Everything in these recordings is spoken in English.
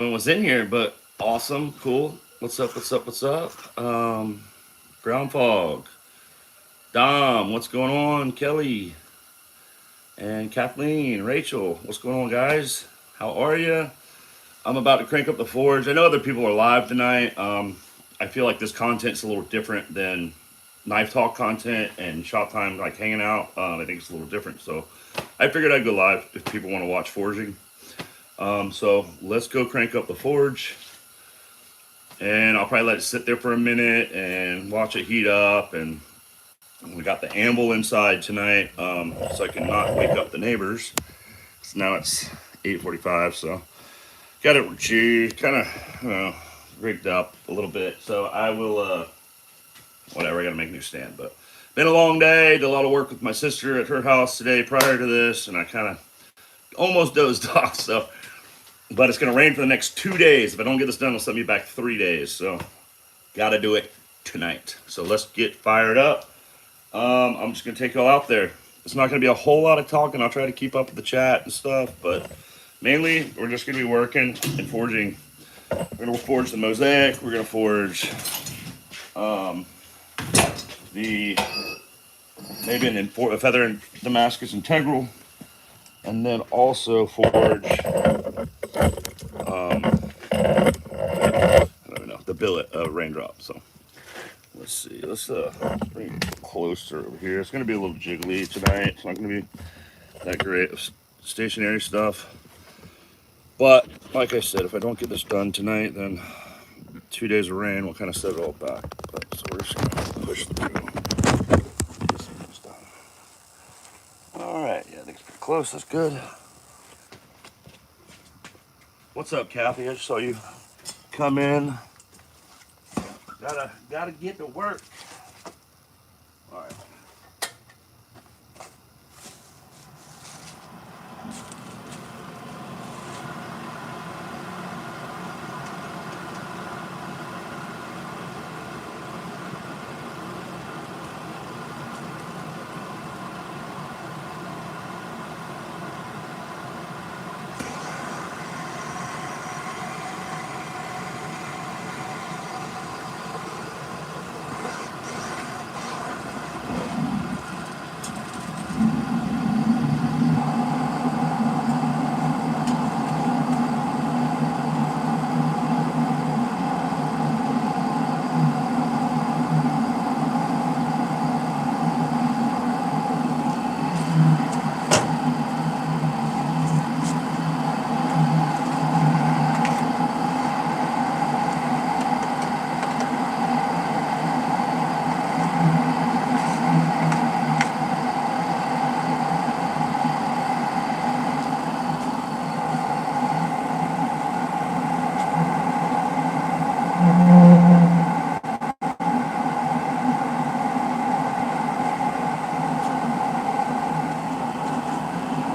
Was in here, but awesome, cool. What's up? What's up? What's up? Brown fog, Dom. What's going on? Kelly and Kathleen, Rachel. What's going on, guys? How are you? I'm about to crank up the forge. I know other people are live tonight. I feel like this content's a little different than knife talk content and shop time, like hanging out. I think it's a little different, so I figured I'd go live if people want to watch forging. So let's go crank up the forge, and I'll probably let it sit there for a minute and watch it heat up. And we got the anvil inside tonight, so I can not wake up the neighbors. So now it's 8:45, so got it kind of rigged up a little bit. So I will whatever. I got to make a new stand, but been a long day. Did a lot of work with my sister at her house today prior to this, and I kind of almost dozed off. So but it's going to rain for the next 2 days. If I don't get this done, it'll set me back 3 days. So, got to do it tonight. So, let's get fired up. I'm just going to take y'all out there. It's not going to be a whole lot of talking. I'll try to keep up with the chat and stuff. But mainly, we're just going to be working and forging. We're going to forge the mosaic. We're going to forge the maybe a feather and Damascus integral. And then also forge I don't know, the billet raindrop. So let's see. Let's bring it closer over here. It's going to be a little jiggly tonight. It's not going to be that great of stationary stuff. But like I said, if I don't get this done tonight, then 2 days of rain will kind of set it all back. But so we're just going to push through. All right. Yeah, I think it's pretty close. That's good. What's up, Kathy? I just saw you come in. Gotta get to work. All right.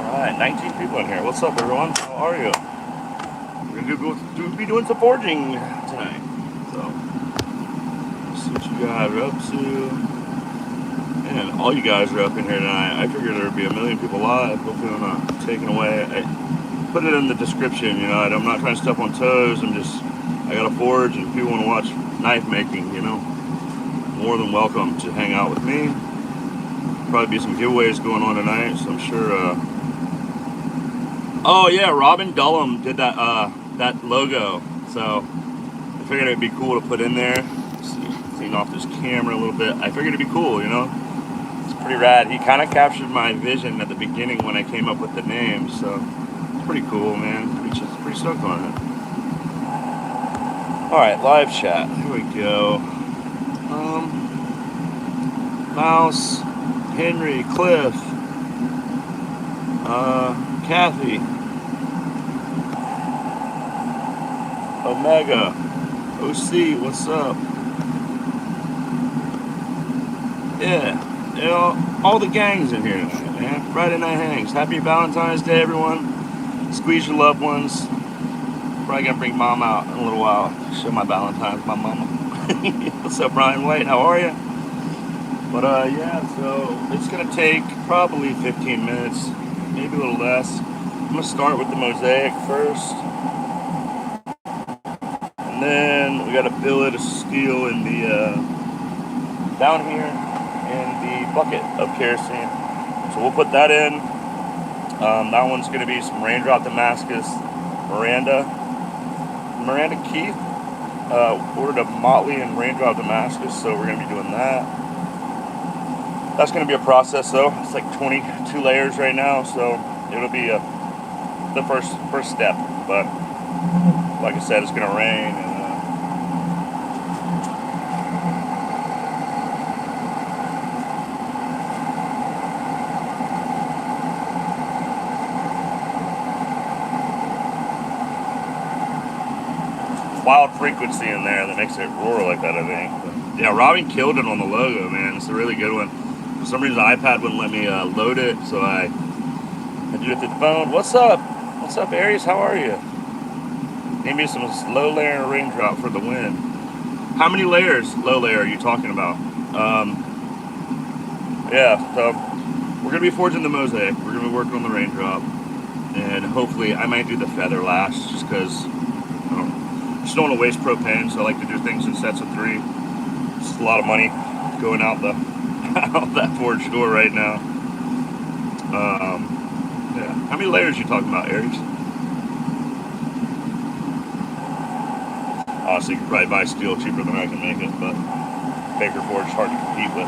All right, 19 people in here. What's up, everyone? How are you? We're gonna be doing some forging tonight. So, see what you guys are up to. And all you guys are up in here tonight. I figured there'd be a million people live. Hopefully I'm not taken away. I put it in the description, I'm not trying to step on toes. I got a forge, and if people want to watch knife making, more than welcome to hang out with me. Probably be some giveaways going on tonight, so I'm sure. Oh yeah, Robin Dullum did that logo, so I figured it'd be cool to put in there. Clean off this camera a little bit. I figured it'd be cool, It's pretty rad. He kind of captured my vision at the beginning when I came up with the name, so it's pretty cool, man. Pretty stoked on it. All right, live chat. Here we go. Mouse, Henry, Cliff, Kathy, Omega, OC, what's up? Yeah, all the gangs in here tonight, man. Friday Night Hangs. Happy Valentine's Day, everyone. Squeeze your loved ones. Probably gonna bring mom out in a little while. Show my Valentine's, my mama. What's up, Brian White? How are you? But yeah, so it's gonna take probably 15 minutes, maybe a little less. I'm gonna start with the mosaic first. And then we got a billet of steel in the down here in the bucket of kerosene. So we'll put that in. That one's going to be some raindrop Damascus Miranda Keith. Ordered a Motley and raindrop Damascus, so we're going to be doing that. That's going to be a process though. It's like 22 layers right now, so it'll be the first step. But like I said, it's going to rain. And, wild frequency in there that makes it roar like that, I think. But, yeah, Robin killed it on the logo, man. It's a really good one. For some reason, the iPad wouldn't let me load it, so I did it through the phone. What's up? What's up, Aries? How are you? Need me some low layer and raindrop for the win. How many layers, low layer, are you talking about? Yeah, so we're going to be forging the mosaic. We're going to be working on the raindrop. And hopefully, I might do the feather last, just because I just don't want to waste propane, so I like to do things in sets of 3. It's just a lot of money going out that forge door right now. Yeah. How many layers are you talking about, Aries? Honestly, you could probably buy steel cheaper than I can make it, but Baker Forge is hard to compete with.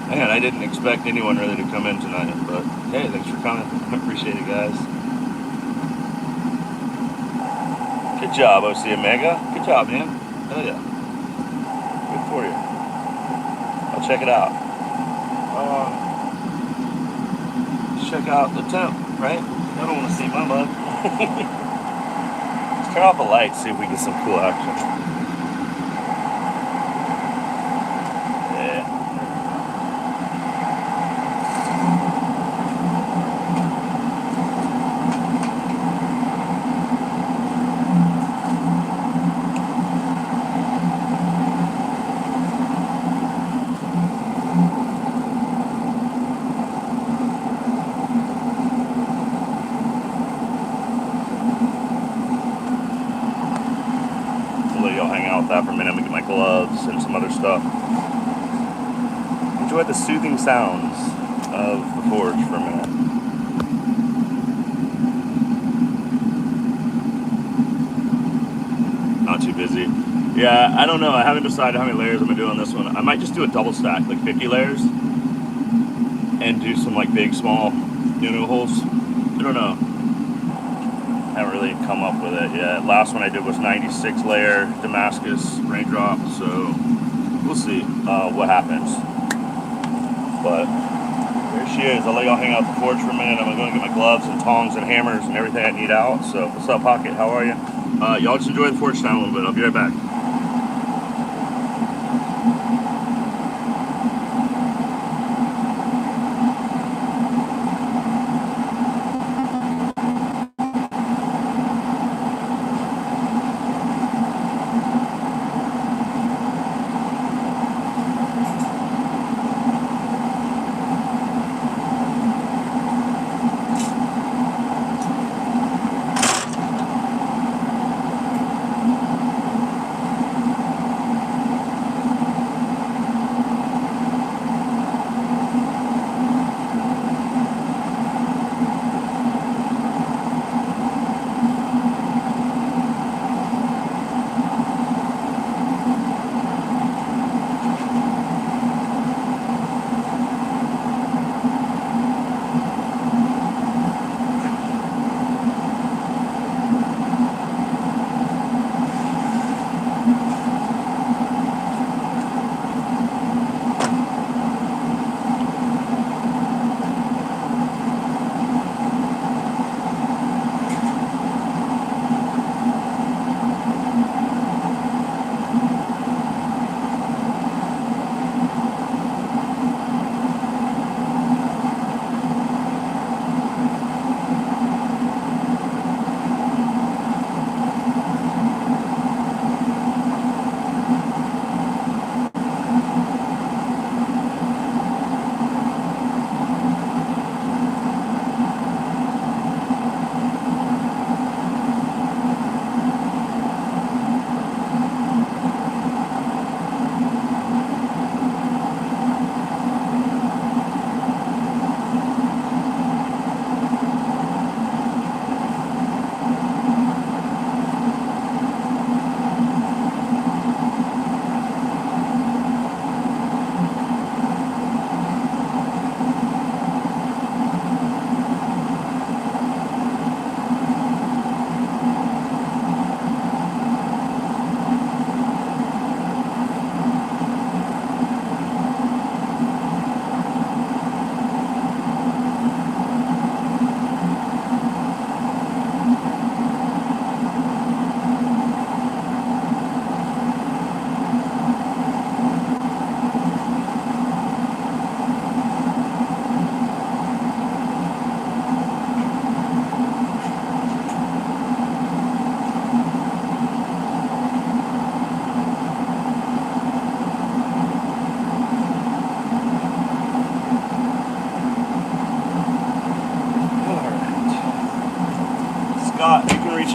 Man, I didn't expect anyone really to come in tonight, but hey, thanks for coming. I appreciate it, guys. Good job, OC Omega. Good job, man. Hell yeah. Good for you. I'll check it out. Check out the temp, right? I don't want to see my mug. Let's turn off the lights, see if we get some cool action. Y'all hang out with that for a minute. I'm gonna get my gloves and some other stuff. Enjoy the soothing sounds of the forge for a minute. Not too busy. Yeah, I don't know. I haven't decided how many layers I'm gonna do on this one. I might just do a double stack, like 50 layers, and do some like big, small, holes. I don't know. Haven't really come up with it yet. Last one I did was 96 layer Damascus raindrop, so we'll see what happens. But there she is. I'll let y'all hang out the forge for a minute. I'm going to get my gloves and tongs and hammers and everything I need out. So what's up, Pocket? How are you? Y'all just enjoy the forge time a little bit. I'll be right back.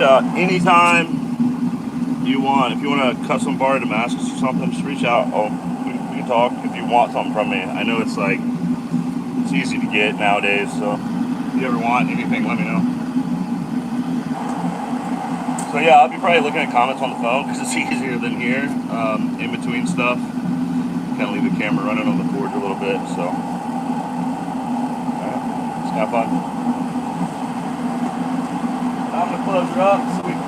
out anytime you want. If you want a custom bar at Damascus or something, just reach out. We can talk if you want something from me. I know it's like, it's easy to get nowadays, so if you ever want anything, let me know. So yeah, I'll be probably looking at comments on the phone because it's easier than here, in between stuff. Kind of leave the camera running on the cords a little bit, so. Alright, just have fun. I'm gonna close it up so we can.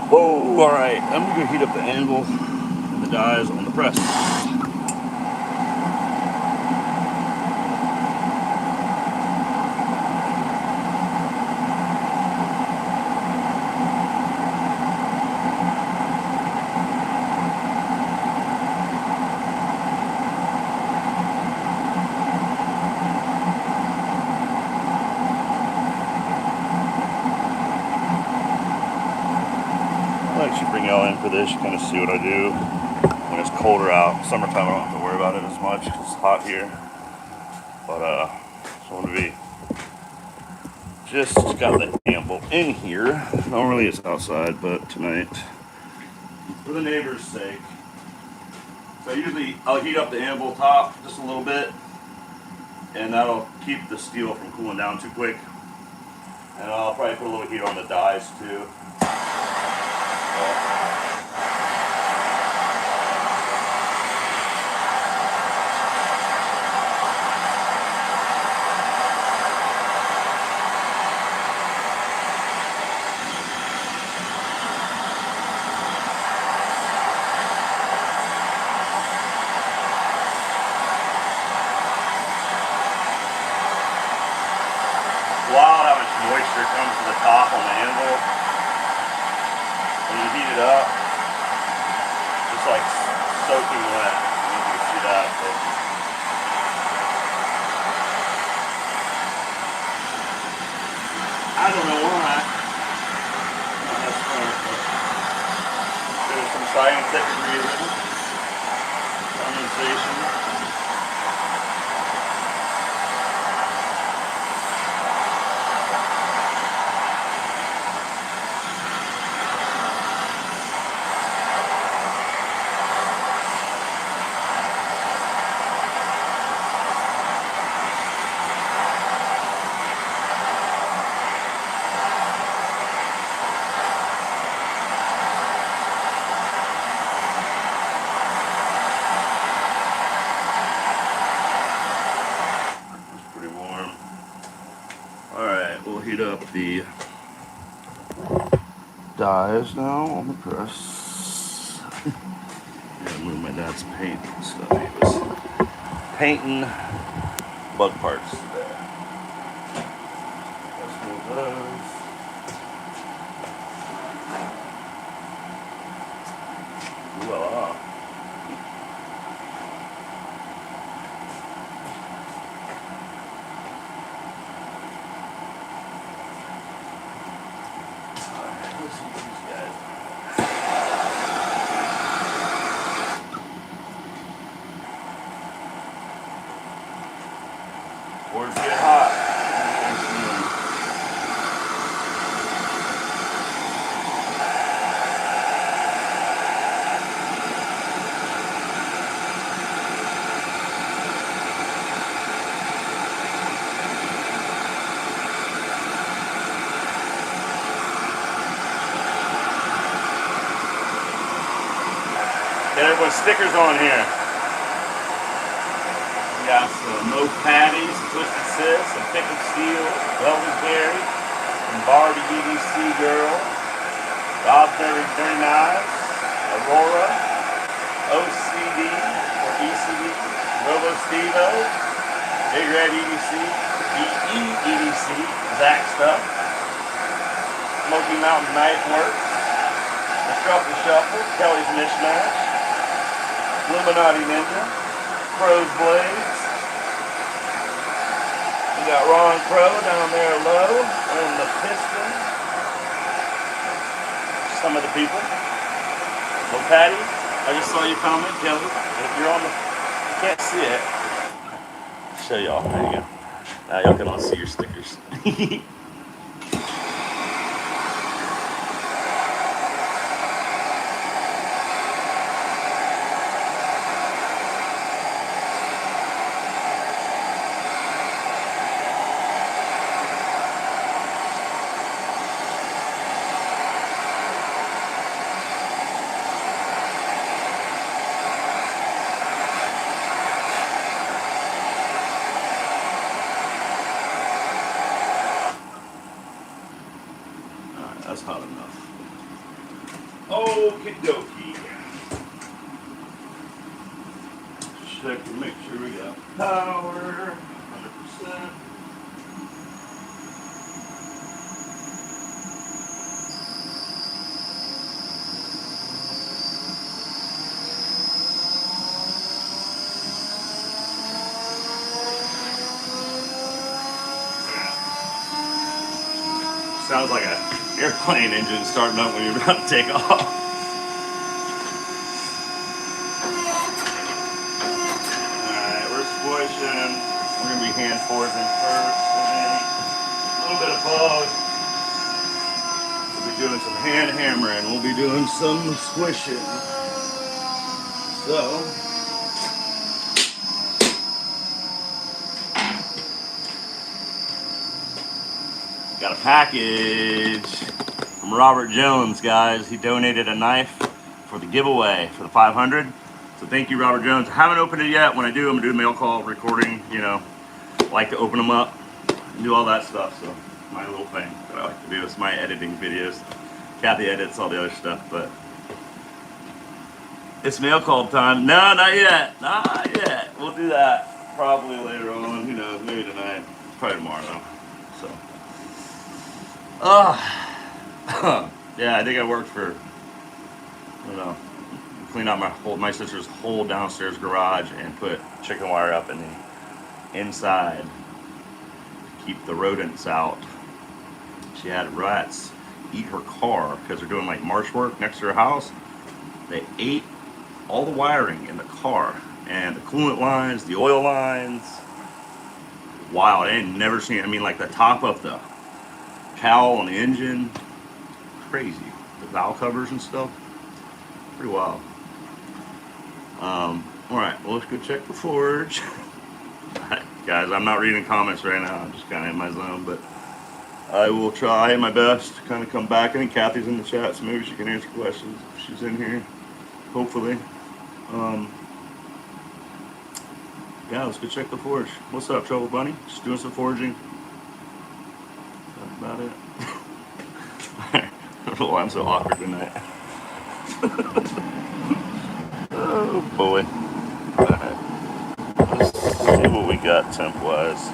Whoa, alright, I'm gonna go heat up the anvil and the dies on the press. I should bring y'all in for this, you kind of see what I do when it's colder out. Summertime, I don't have to worry about it as much because it's hot here. But, so I'm going to be just got the anvil in here. Normally it's outside, but tonight, for the neighbor's sake. So usually I'll heat up the anvil top just a little bit, and that'll keep the steel from cooling down too quick. And I'll probably put a little heat on the dies too. Wow, how much moisture comes to the top on the anvil when you heat it up. It's like soaking wet. I don't know if you can see that, but I don't know why. Not that smart, but there's some scientific reason. Condensation. We'll heat up the dies now on the press. Yeah, move my dad's paint and stuff. He was painting bug parts today. Let's move those. Voila. Boards get hot. stickers on here. We got some Mo Patties, Twisted Sis, some Pickled Steel, Velvet Berry, and Barbie EDC Girl, Bob's Dirty Knives, Aurora, OCD or ECD, Robo Stevo, Big Red EDC, BE EDC, Zach Stuff, Smoky Mountain Knife Works, The Shuffle, Kelly's Mishmash, Illuminati Ninja, Crow's Blades. We got Ron Crow down there low, and the Piston. Some of the people. Well, Patty, I just saw you comment, Kelly. If you're on the, you can't see it. Show y'all. There you go. Now y'all can all see your stickers. That's hot enough. Okie dokie. Check to make sure we got power. 100%. Sounds like an airplane engine starting up when you're about to take off. Alright, we're squishing. We're going to be hand forging first, and then a little bit of both. We'll be doing some hand hammering. We'll be doing some squishing. So, got a package from Robert Jones, guys. He donated a knife for the giveaway for the 500. So thank you, Robert Jones. I haven't opened it yet. When I do, I'm gonna do a mail call recording. You know, I like to open them up and do all that stuff. So my little thing that I like to do is my editing videos. Kathy edits all the other stuff, but it's mail call time. No, not yet. Not yet. We'll do that probably later on. Who knows? Maybe tonight. Probably tomorrow though. So. Yeah, I think I worked for, I don't know, cleaned out my sister's whole downstairs garage and put chicken wire up in the inside to keep the rodents out. She had rats eat her car because they're doing like marsh work next to her house. They ate all the wiring in the car and the coolant lines, the oil lines. Wow, I ain't never seen, I mean, like the top of the cowl on the engine, crazy. The valve covers and stuff, pretty wild. All right, well, let's go check the forge. Guys, I'm not reading comments right now. I'm just kind of in my zone, but I will try my best to kind of come back. I think Kathy's in the chat, so maybe she can answer questions. She's in here, hopefully. Yeah, let's go check the forge. What's up, Trouble Bunny? Just doing some forging. That's about it. Oh, I'm so awkward tonight. Oh boy. Alright. Let's see what we got temp-wise.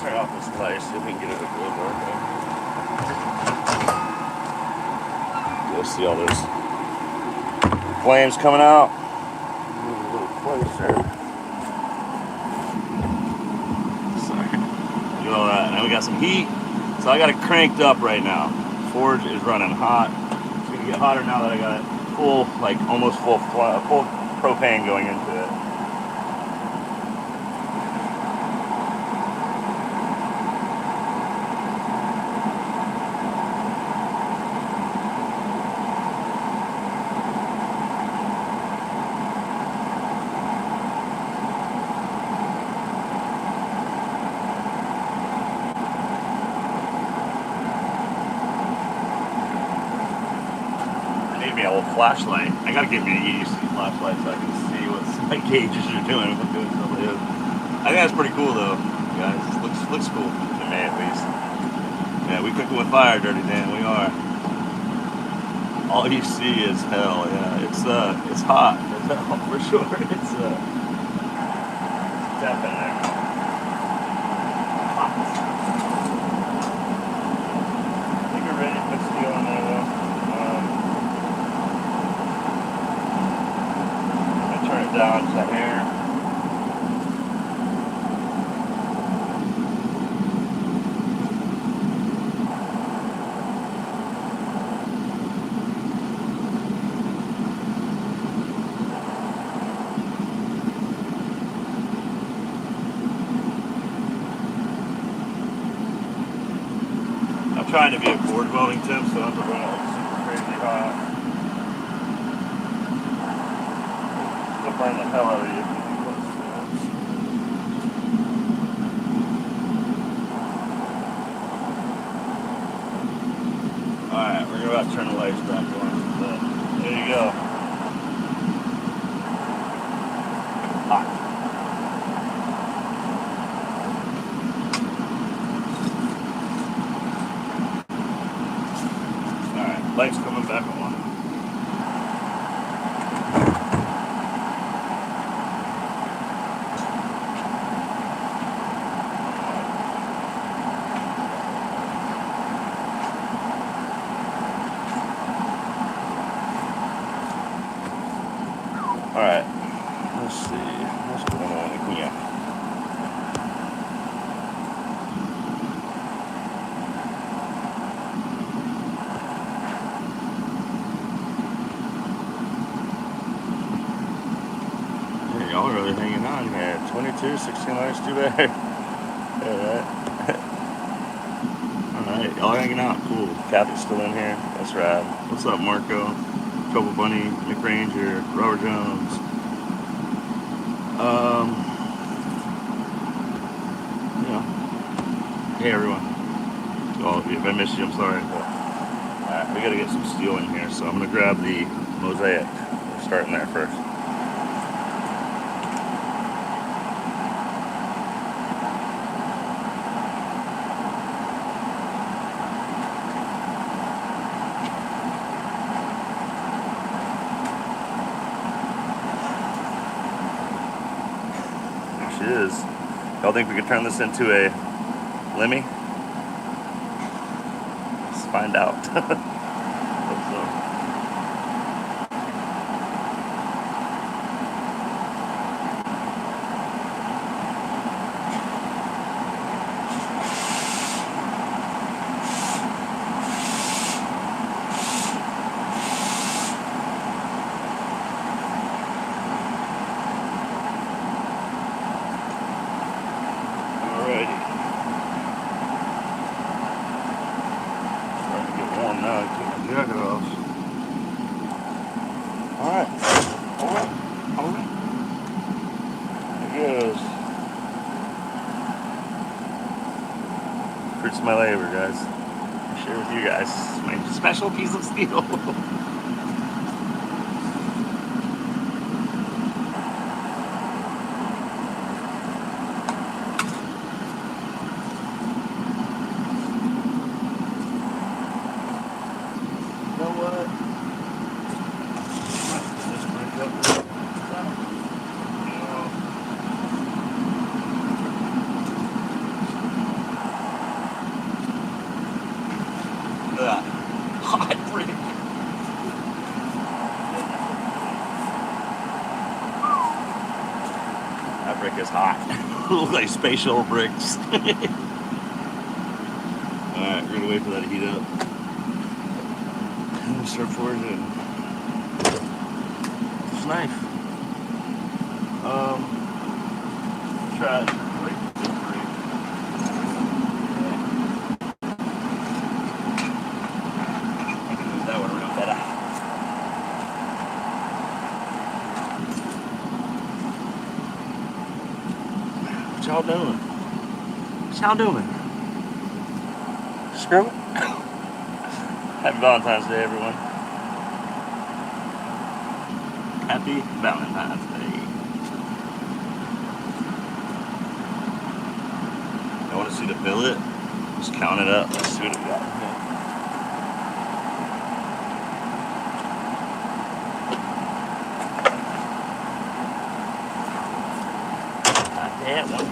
turn off this light, see if we can get it a good work. You'll see all those flames coming out. Move a little closer. Sorry. Do all that. Now we got some heat. So I got it cranked up right now. Forge is running hot. It's gonna get hotter now that I got it full, like almost full propane going into it. Me a little flashlight. I gotta get me a EDC flashlight so I can see what my gauges are doing if I'm doing stuff like this. I think that's pretty cool though, guys. Looks cool to me at least. Yeah, we cooking with fire, Dirty Dan. We are. All you see is hell. Yeah, it's hot. It's hell for sure. It's tap in there. Hot. I think we're ready to put steel in there though. Turn it down to here. I'm trying to be a board welding tip, so I have to run it like super crazy hot. Burn the hell out of you. Alright, we're about to turn the lights back on. There you go. Hot. Alright, lights coming back on. Alright, let's see, what's going on here? Hey, y'all are really hanging on here. 22, 16 lights, too bad. Alright. Alright, y'all are hanging out, cool. Kathy's still in here, that's rad. What's up, Marco? Trouble Bunny, Nick Ranger, Robert Jones. You know. Hey everyone. To all of you. If I missed you, I'm sorry. Alright, we gotta get some steel in here, so I'm gonna grab the mosaic. We're starting there first. Is. Y'all think we could turn this into a Lemmy? Let's find out. Hope so. Jacket off. Alright. Alright. There it goes. Fruits of my labor, guys. I'll share with you guys. My special piece of steel. Look like space shuttle bricks. Alright, we're gonna wait for that to heat up. And we'll start foraging. It's knife. Try it. That one around better. What y'all doing? What y'all doing? Screw it. Happy Valentine's Day, everyone. Happy Valentine's Day. I want to see the billet. Just count it up. Let's see what it got. Not that one.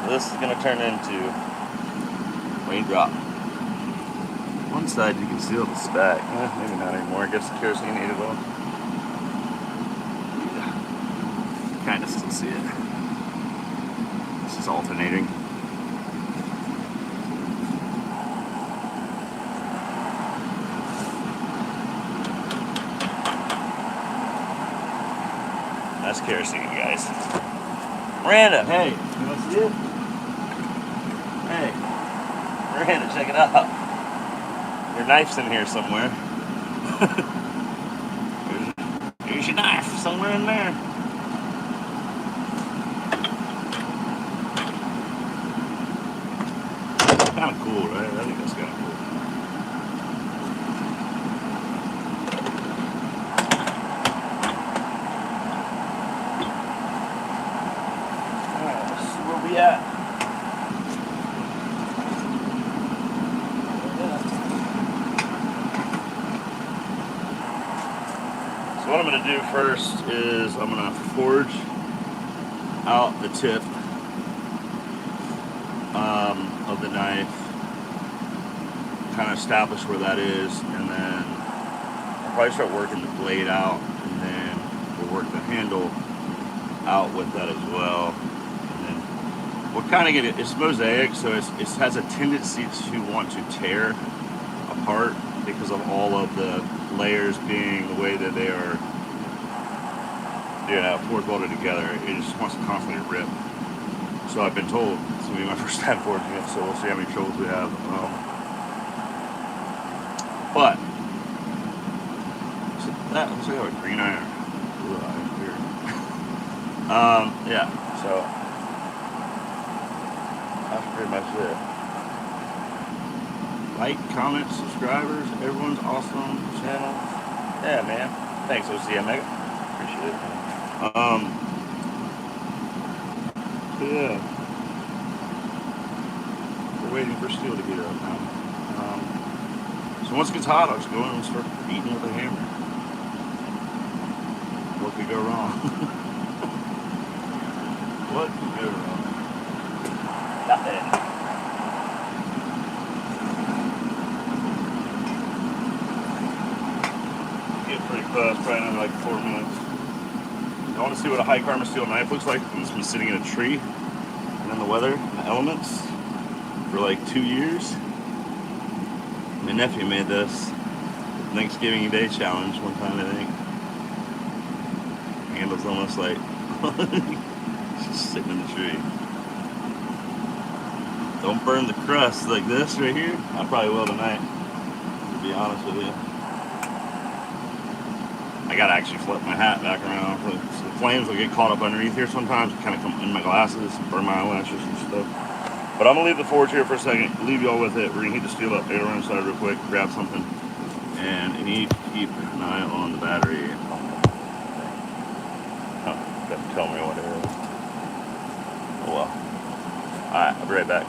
So this is going to turn into raindrop. One side you can see all the stack. Maybe not anymore. I guess the kerosene ate it all. Kind of still see it. This is alternating. That's kerosene, guys. Miranda, hey, you want to see it? Hey, Miranda, check it out. Your knife's in here somewhere. Here's your knife, somewhere in there. Kind of cool, right? I think that's kind of cool. Alright, let's see where we at. So what I'm going to do first is I'm going to forge out the tip of the knife, kind of establish where that is, and then I'll probably start working the blade out, and then we'll work the handle out with that as well. And then we'll kind of get it. It's mosaic, so it has a tendency to want to tear apart because of all of the layers being the way that they are, forge welded together. It just wants to constantly rip. So I've been told it's going to be my first time forging it, so we'll see how many troubles we have. But, so that looks like a green iron. Weird. Yeah, so that's pretty much it. Like, comment, subscribers, everyone's awesome. Channel. Yeah, man. Thanks, OCM Mega. Appreciate it. Yeah. We're waiting for steel to heat up now. So once it gets hot, I'll just go in and start beating with a hammer. What could go wrong? What could go wrong? Nothing. Get pretty close, probably another like 4 minutes. I want to see what a high carbon steel knife looks like when it's been sitting in a tree and in the weather and the elements for like 2 years. My nephew made this Thanksgiving Day challenge one time, I think. Handle's almost like just sitting in the tree. Don't burn the crust like this right here. I probably will tonight, to be honest with you. I gotta actually flip my hat back around. So the flames will get caught up underneath here sometimes. Kind of come in my glasses, burn my eyelashes and stuff. But I'm gonna leave the forge here for a second. Leave y'all with it. We're gonna heat the steel up. It'll run inside real quick. Grab something, and you need to keep an eye on the battery. Oh, doesn't tell me what it is. Oh well. All right, I'll be right back.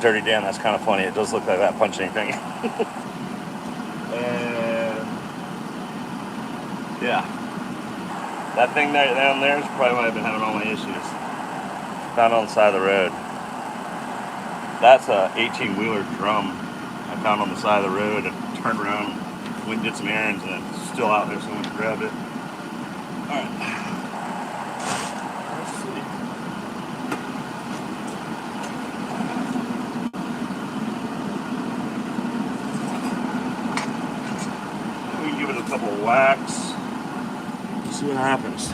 Dirty Dan, that's kind of funny. It does look like that punching thing. And yeah, that thing there, down there is probably why I've been having all my issues. Found on the side of the road. That's a 18-wheeler drum I found on the side of the road and turned around, went and did some errands, and it's still out there, so I went and grabbed it. Alright. Let's see. We can give it a couple of whacks. See what happens.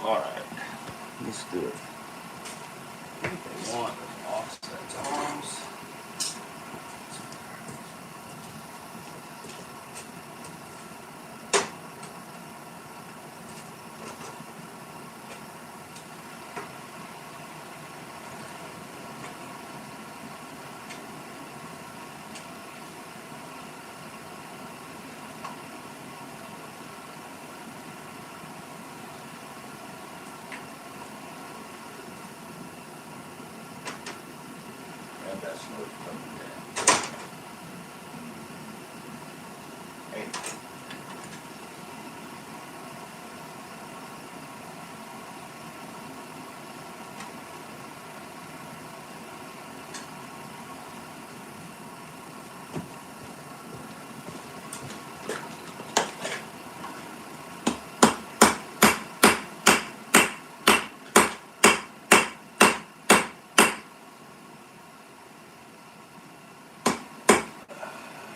Alright, let's do it. One offset arms. That's no coming down. Hey.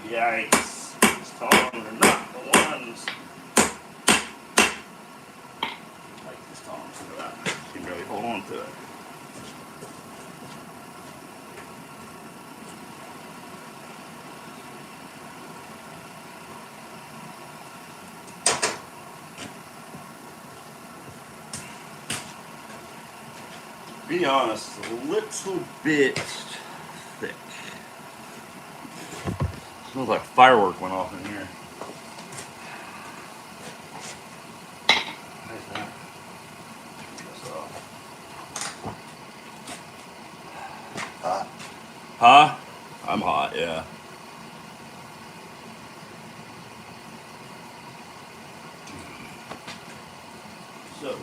Yikes. These tongs are not the ones. I like these tongs. Look at that. You can really hold on to it. To be honest, a little bit thick. Smells like firework went off in here. Nice, man. Turn this off. Hot? Huh? I'm hot, yeah. So.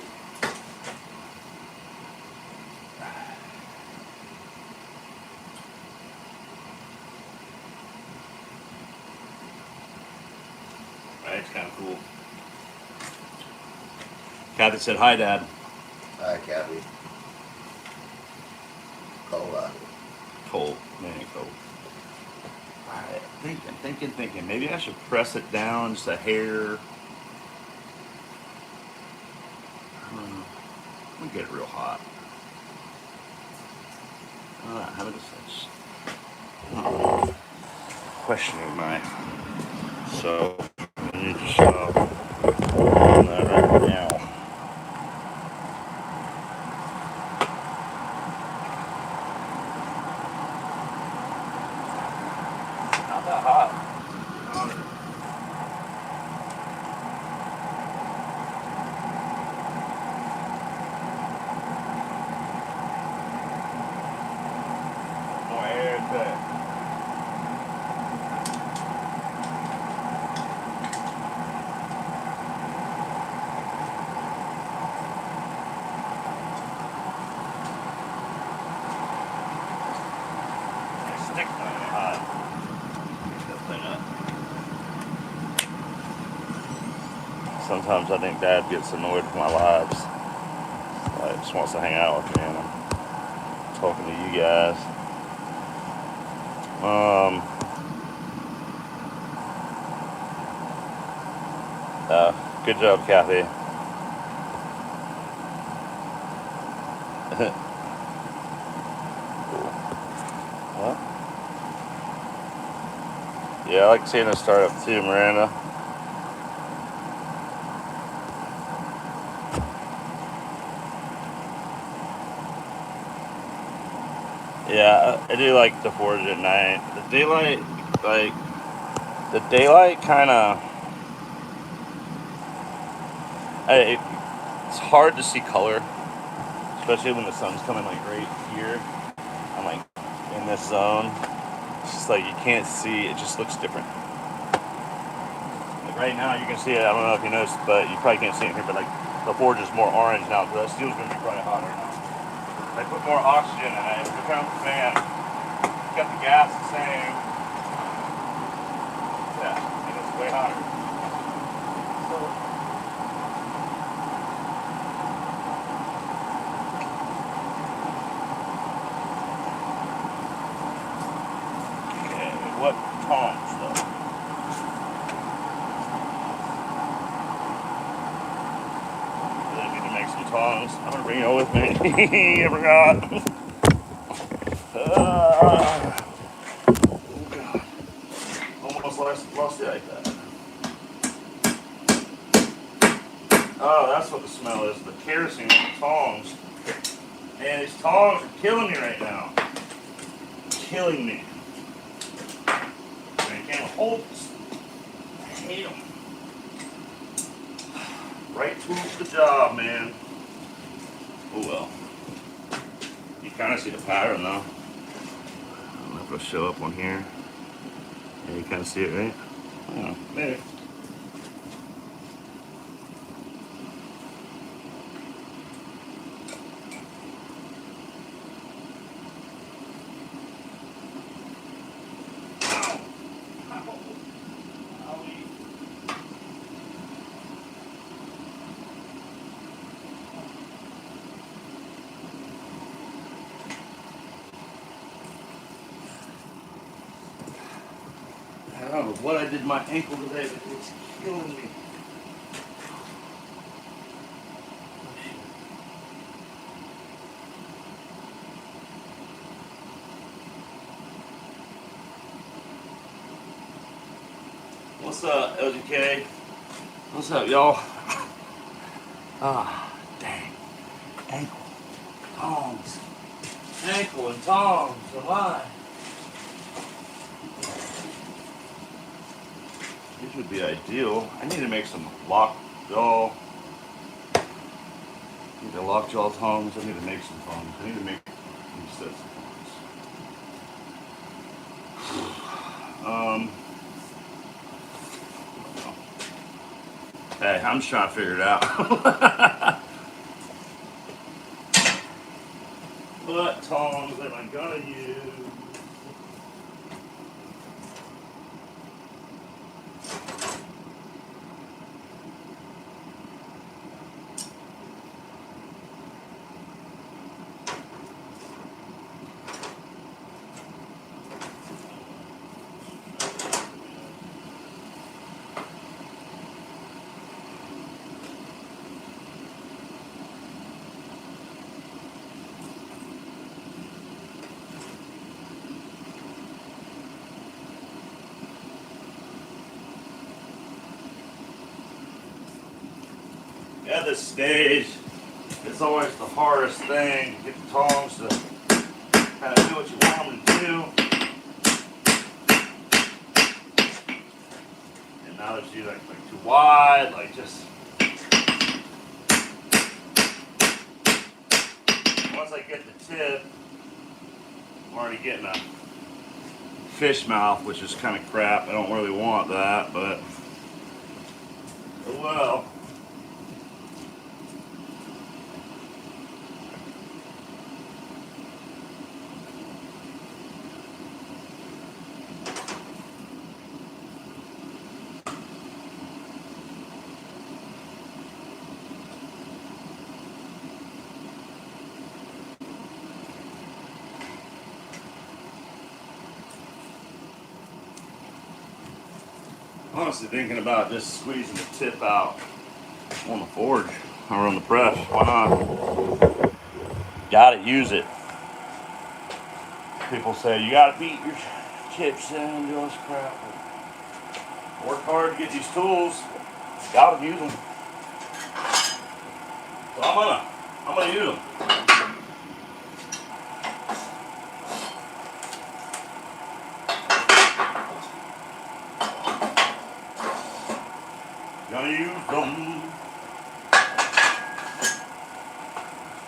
It's kind of cool. Kathy said, "Hi, Dad." Hi, Kathy. Cold out. Cold. Man, cold. Alright, thinking. Maybe I should press it down just a hair. Let me get it real hot. How about this? Questioning my. So, I need to stop on that right now. Not that hot. More air to it. Sometimes I think Dad gets annoyed with my lives. Like, just wants to hang out with me, and I'm talking to you guys. Good job, Kathy. Cool. What? Yeah, I like seeing it start up too, Miranda. Yeah, I do like the forge at night. The daylight kind of, it's hard to see color, especially when the sun's coming like right here. I'm like in this zone. It's just like you can't see. It just looks different. Like right now, you can see it. I don't know if you noticed, but you probably can't see it here. But like the forge is more orange now because that steel's gonna be probably hotter now. I put more oxygen in it. If you turn on the fan, you got the gas the same. Yeah, and it's way hotter. So, okay, what tongs though? I need to make some tongs. I'm gonna bring it with me. I forgot. Oh god. Almost lost the like that. Oh, that's what the smell is. The kerosene with the tongs. And these tongs are killing me right now. Killing me. I can't hold this. I hate them. Right tool's the job, man. Oh well. You kind of see the pattern though. I don't know if it'll show up on here. Yeah, you kind of see it, right? I don't know. Maybe. I don't know what I did to my ankle today, but it's killing me. What's up, LGK? What's up, y'all? Ah, dang. Ankle. Tongs. Ankle and tongs. Oh my. These would be ideal. I need to make some lockjaw. Need the lockjaw tongs. I need to make some tongs. I need to make these sets of tongs. Hey, I'm just trying to figure it out. What tongs am I gonna use? At this stage, it's always the hardest thing to get the tongs to kind of do what you want them to do. And now that you like too wide, like just once I get the tip, I'm already getting a fish mouth, which is kind of crap. I don't really want that, but oh well. Honestly thinking about just squeezing the tip out on the forge or on the press. Why not? Gotta use it. People say you gotta beat your chips in and do all this crap. Work hard to get these tools. Gotta use them. So I'm gonna use them. you some.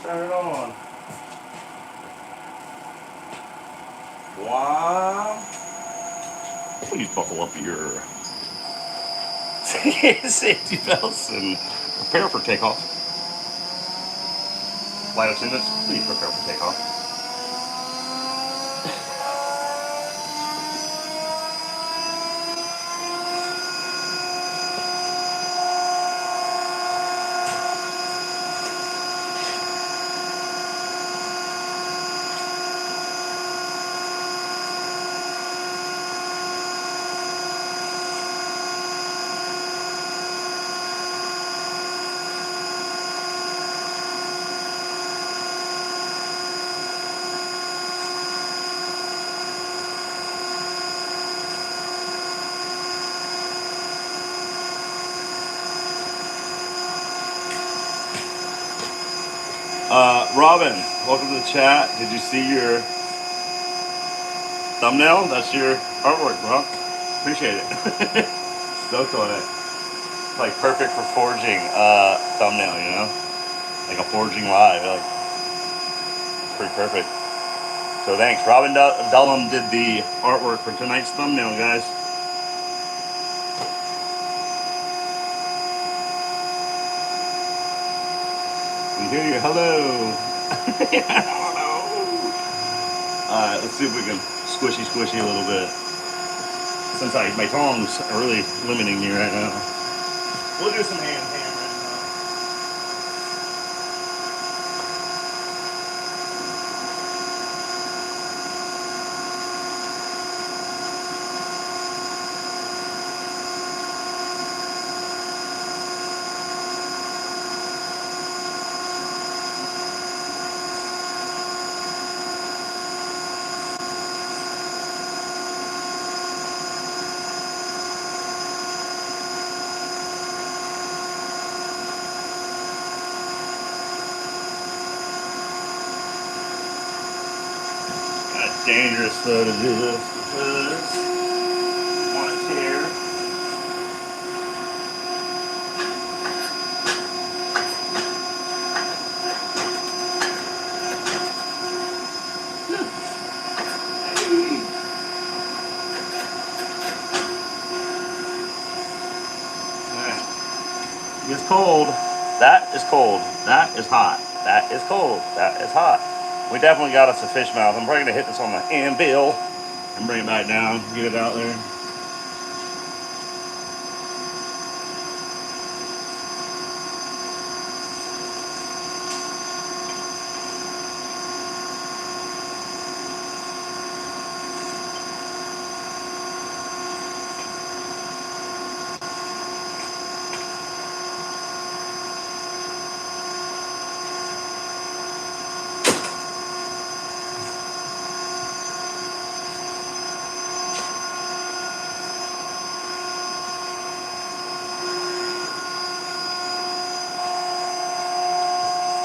Turn it on. Wow. Please buckle up your safety belts and prepare for takeoff. Flight attendants, please prepare for takeoff. Robin, welcome to the chat. Did you see your thumbnail? That's your artwork, bro. Appreciate it. Stoked on it. It's like perfect for forging thumbnail, you know? Like a forging live. Like, pretty perfect. So thanks. Robin Dullum did the artwork for tonight's thumbnail, guys. We hear you. Hello. Hello. Alright, let's see if we can squishy a little bit. Since my tongs are really limiting me right now. We'll do some hand hammering. Dangerous though to do this because you want to tear. Alright. It's cold. That is cold. That is hot. That is cold. That is hot. We definitely got us a fish mouth. I'm probably gonna hit this on the anvil and bring it back down, get it out there.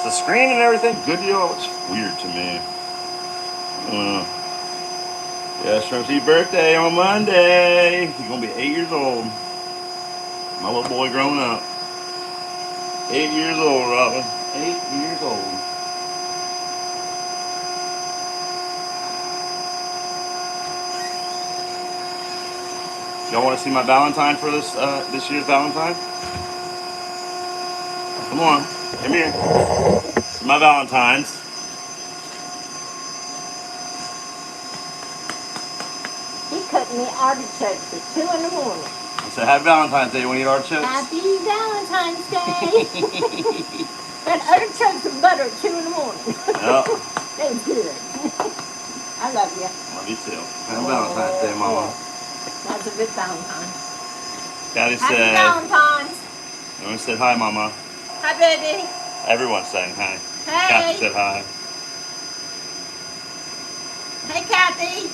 The screen and everything, good deal. It's weird to me. Yeah, Shrimpsy's birthday on Monday. He's gonna be 8 years old. My little boy growing up. 8 years old, Robin. 8 years old. Y'all want to see my Valentine for this year's Valentine? Come on, come here. My Valentine's. He cut me artichokes at 2 in the morning. I said, happy Valentine's Day when you eat artichokes. Happy Valentine's Day. And artichokes and butter at 2 in the morning. Yep. That's good. I love you. Love you too. Happy Valentine's Day, Mama. That's a good Valentine. Daddy Happy said. Valentine's. Everyone said hi, Mama. Hi, baby. Everyone's saying hi. Hey. Kathy said hi. Hey, Kathy.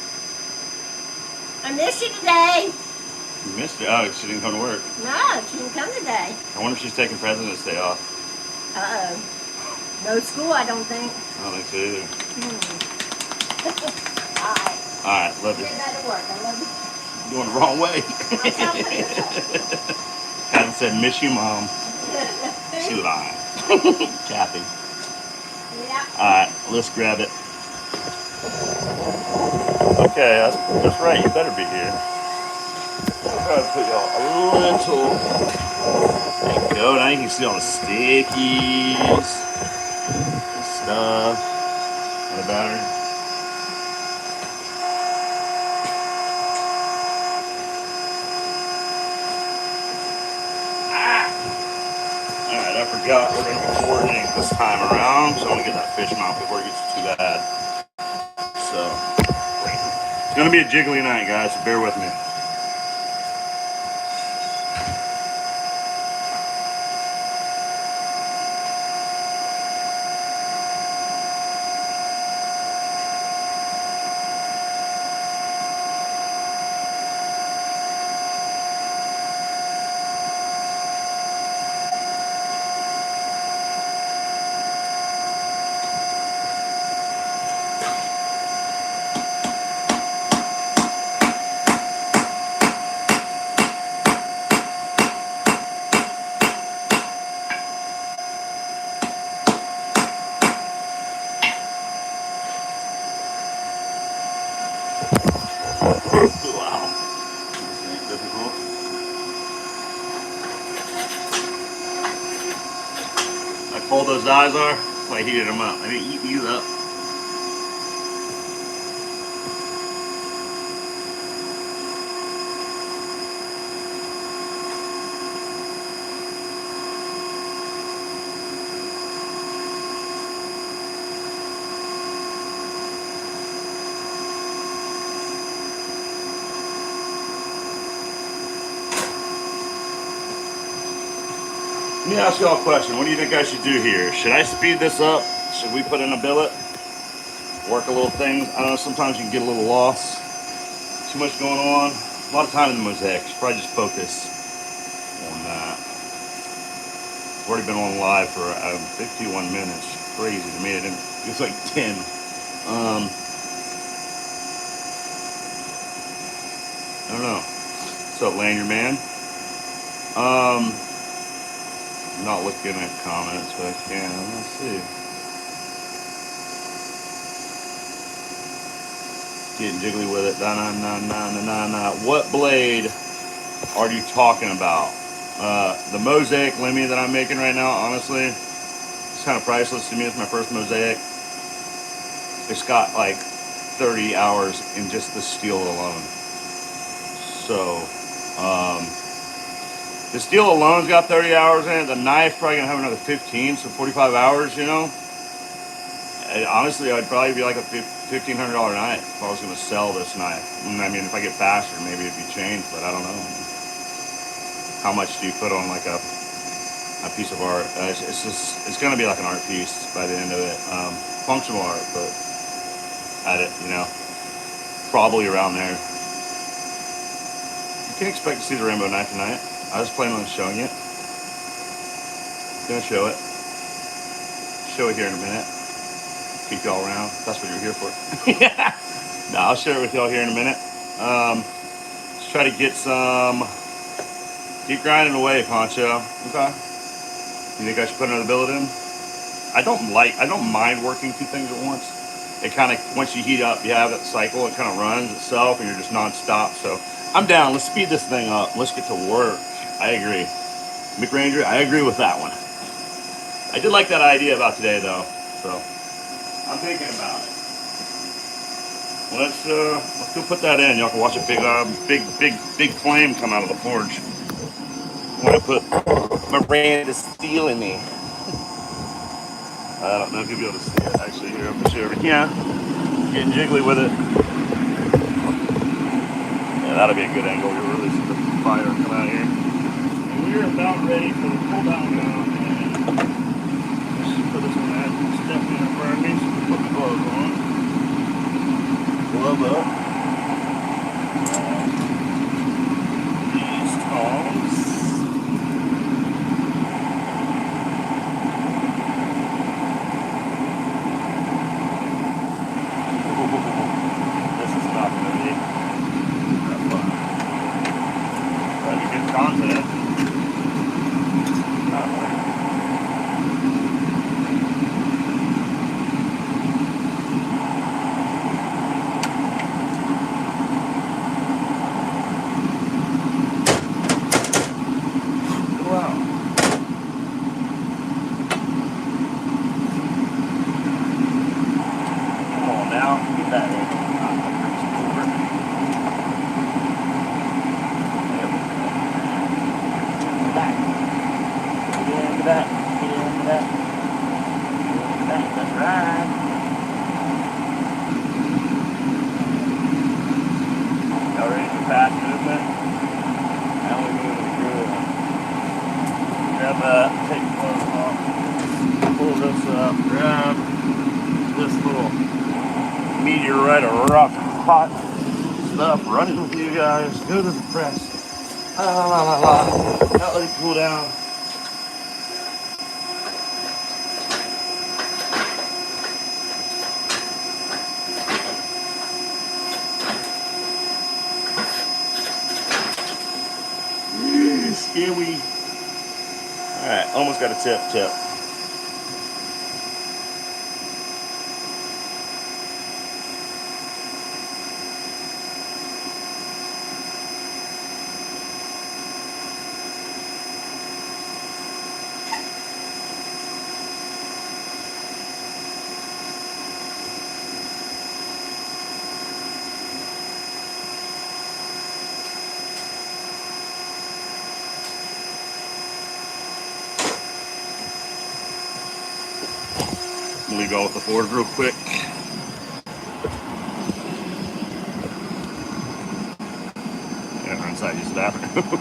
I miss you today. You missed it. Oh, she didn't come to work. No, she didn't come today. I wonder if she's taking President's Day off. Uh-oh. No school, I don't think. I don't think so either. All right. All right, love you. Get back to work. I love you. Doing the wrong way. Kathy said, miss you, Mom. She lied. Kathy. Yeah. Alright, let's grab it. Okay, that's right. You better be here. I'll try to put y'all a little. There you go. Now you can see all the stickies and stuff. On the battery. Alright, I forgot we're going to be foraging this time around, so I'm going to get that fish mount before it gets too bad. So, it's going to be a jiggly night, guys, so bear with me. Wow. This ain't difficult. How cold those eyes are? So I heated them up. I didn't eat these up. Let me ask y'all a question. What do you think I should do here? Should I speed this up? Should we put in a billet? Work a little things? I don't know, sometimes you can get a little lost. Too much going on. A lot of time in the mosaic. Should probably just focus on that. I've already been on live for 51 minutes. Crazy to me. It's like 10. I don't know. What's up, Lanyard Man? I'm not looking at comments, but I can. Let's see. Getting jiggly with it. Na na na na na na na. What blade are you talking about? The mosaic limmy that I'm making right now, honestly, it's kind of priceless to me. It's my first mosaic. It's got like 30 hours in just the steel alone. So, the steel alone's got 30 hours in it. The knife's probably gonna have another 15, so 45 hours, you know? Honestly, I'd probably be like a $1,500 knife if I was gonna sell this knife. I mean, if I get faster, maybe it'd be changed, but I don't know. How much do you put on like a piece of art? It's gonna be like an art piece by the end of it. Functional art, but at it, you know, probably around there. You can expect to see the rainbow knife tonight. I was planning on showing it. Gonna show it. Show it here in a minute. Keep y'all around. That's what you're here for. Yeah. No, I'll share it with y'all here in a minute. Let's try to get some. Keep grinding away, Poncho. Okay. You think I should put another billet in? I don't mind working two things at once. It kind of, once you heat up, you have that cycle. It kind of runs itself, and you're just nonstop. So I'm down. Let's speed this thing up. Let's get to work. I agree. McRanger, I agree with that one. I did like that idea about today, though. So I'm thinking about it. Let's go put that in. Y'all can watch a big flame come out of the forge. I'm gonna put Miranda steel in there. I don't know if you'll be able to see it actually here. I'll put you over here. Getting jiggly with it. Yeah, that'll be a good angle. You'll really see the fire come out here. And we're about ready for the pull down now. Just put this on that. It's definitely gonna burn me, so we put the gloves on. Glove up. These tongs. This is not gonna be that fun. Try to get content. that. That's right. Y'all ready for fast movement? Now we move through. Grab that, take the clothes off, pull this up, grab this little meteorite of rock hot stuff, running with you guys, go to the press. La la la la la. Not let it cool down. Scary. Alright, almost got a tip. Let me go with the board real quick. Yeah, we're inside use the bathroom.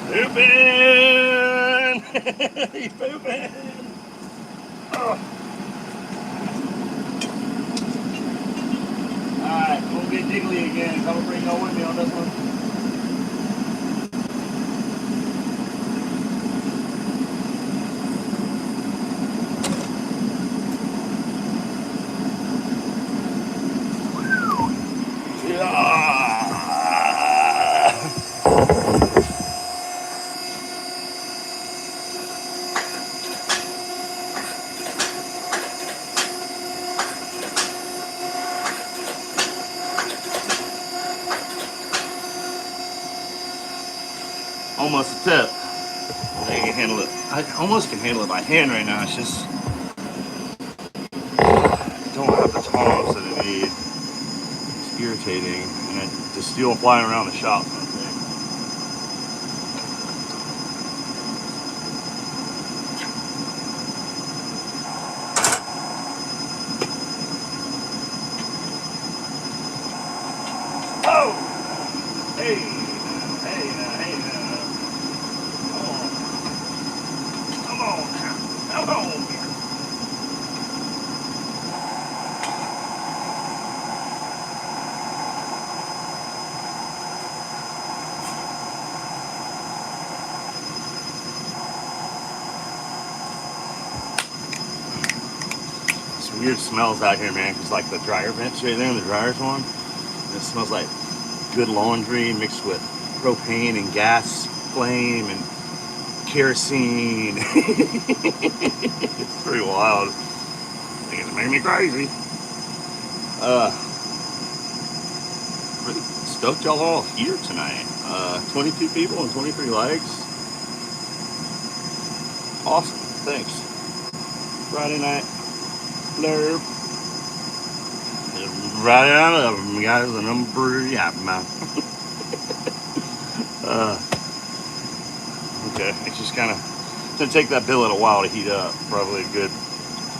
Pooping! He's pooping! Oh. Alright, we'll get jiggly again. Come bring y'all with me on this one. Almost a tip. I can handle it. I almost can handle it by hand right now. It's just pumps that I need. It's irritating, and the steel flying around the shop. Oh! Hey! Hey now, hey now. Come on now. Come on. It's weird smells out here, man, because like the dryer vents right there, and the dryer's on. And it smells like good laundry mixed with propane and gas flame and kerosene. It's pretty wild. It's making me crazy. Pretty stoked y'all all here tonight. 22 people and 23 likes. Awesome. Thanks. Friday night. Blurb. Right out of them, guys. The number, yeah, man. Okay, it's just kind of gonna take that billet a while to heat up. Probably a good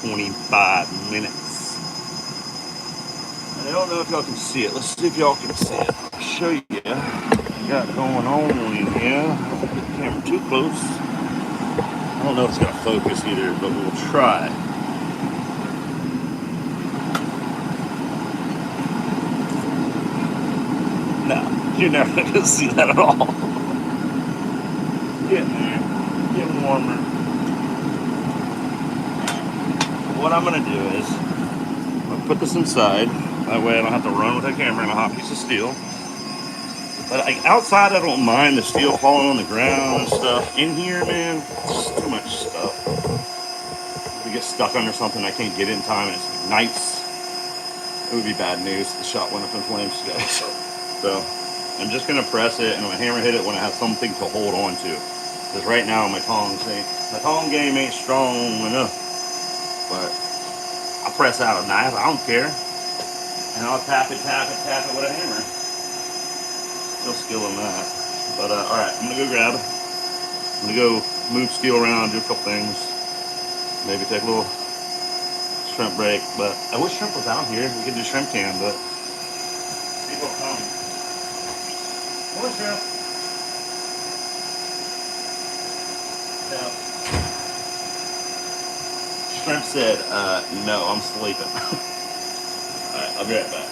25 minutes. I don't know if y'all can see it. Let's see if y'all can see it. I'll show you what we got going on in here. Don't put the camera too close. I don't know if it's gonna focus either, but we'll try. No, you're never gonna see that at all. Getting there, getting warmer. What I'm gonna do is I'm gonna put this inside. That way I don't have to run with the camera and a hot piece of steel. But like outside, I don't mind the steel falling on the ground and stuff. In here, man, it's just too much stuff. If we get stuck under something, I can't get it in time, and it ignites. It would be bad news. The shot went up in flames, guys. So I'm just gonna press it, and I'm gonna hammer hit it when I have something to hold on to. Because right now my tong game ain't strong enough. But I'll press out a knife. I don't care, and I'll tap it with a hammer. No skill in that. But all right, I'm gonna go grab. I'm gonna go move steel around, do a couple things. Maybe take a little shrimp break. But I wish shrimp was out here. We could do shrimp can, but people come. Come on, shrimp. Yeah. Shrimp said, no, I'm sleeping. All right, I'll be right back.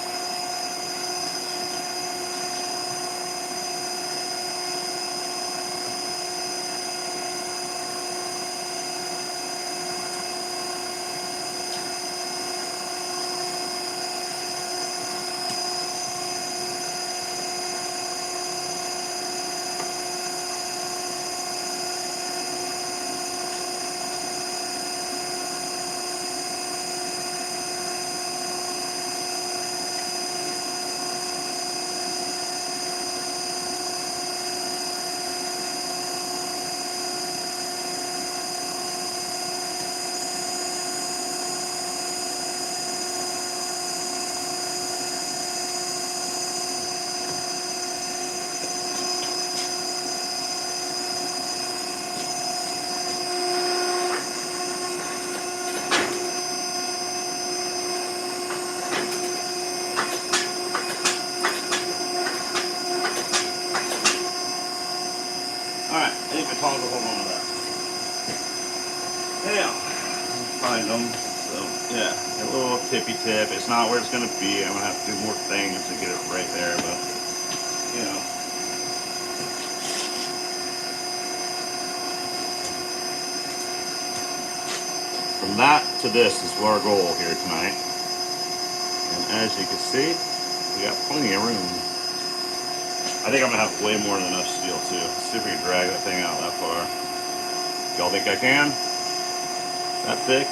Alright, I think my tongs will hold on to that. Yeah, find them. So, yeah, a little tippy tip. It's not where it's going to be. I'm going to have to do more things to get it right there, but, you know. From that to this is our goal here tonight. And as you can see, we got plenty of room. I think I'm going to have way more than enough steel, too. Let's see if we can drag that thing out that far. Y'all think I can? That thick?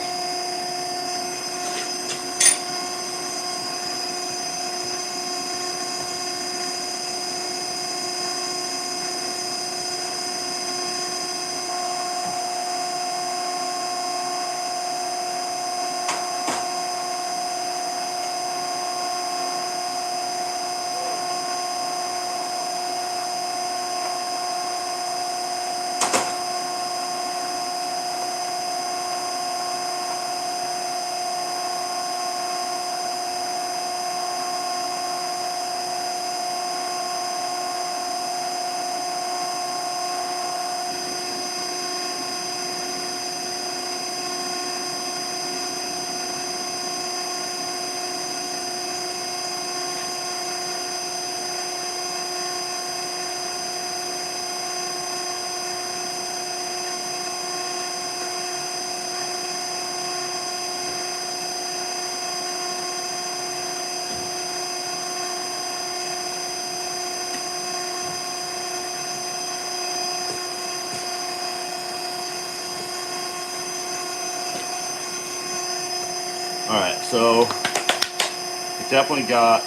All right, so it definitely got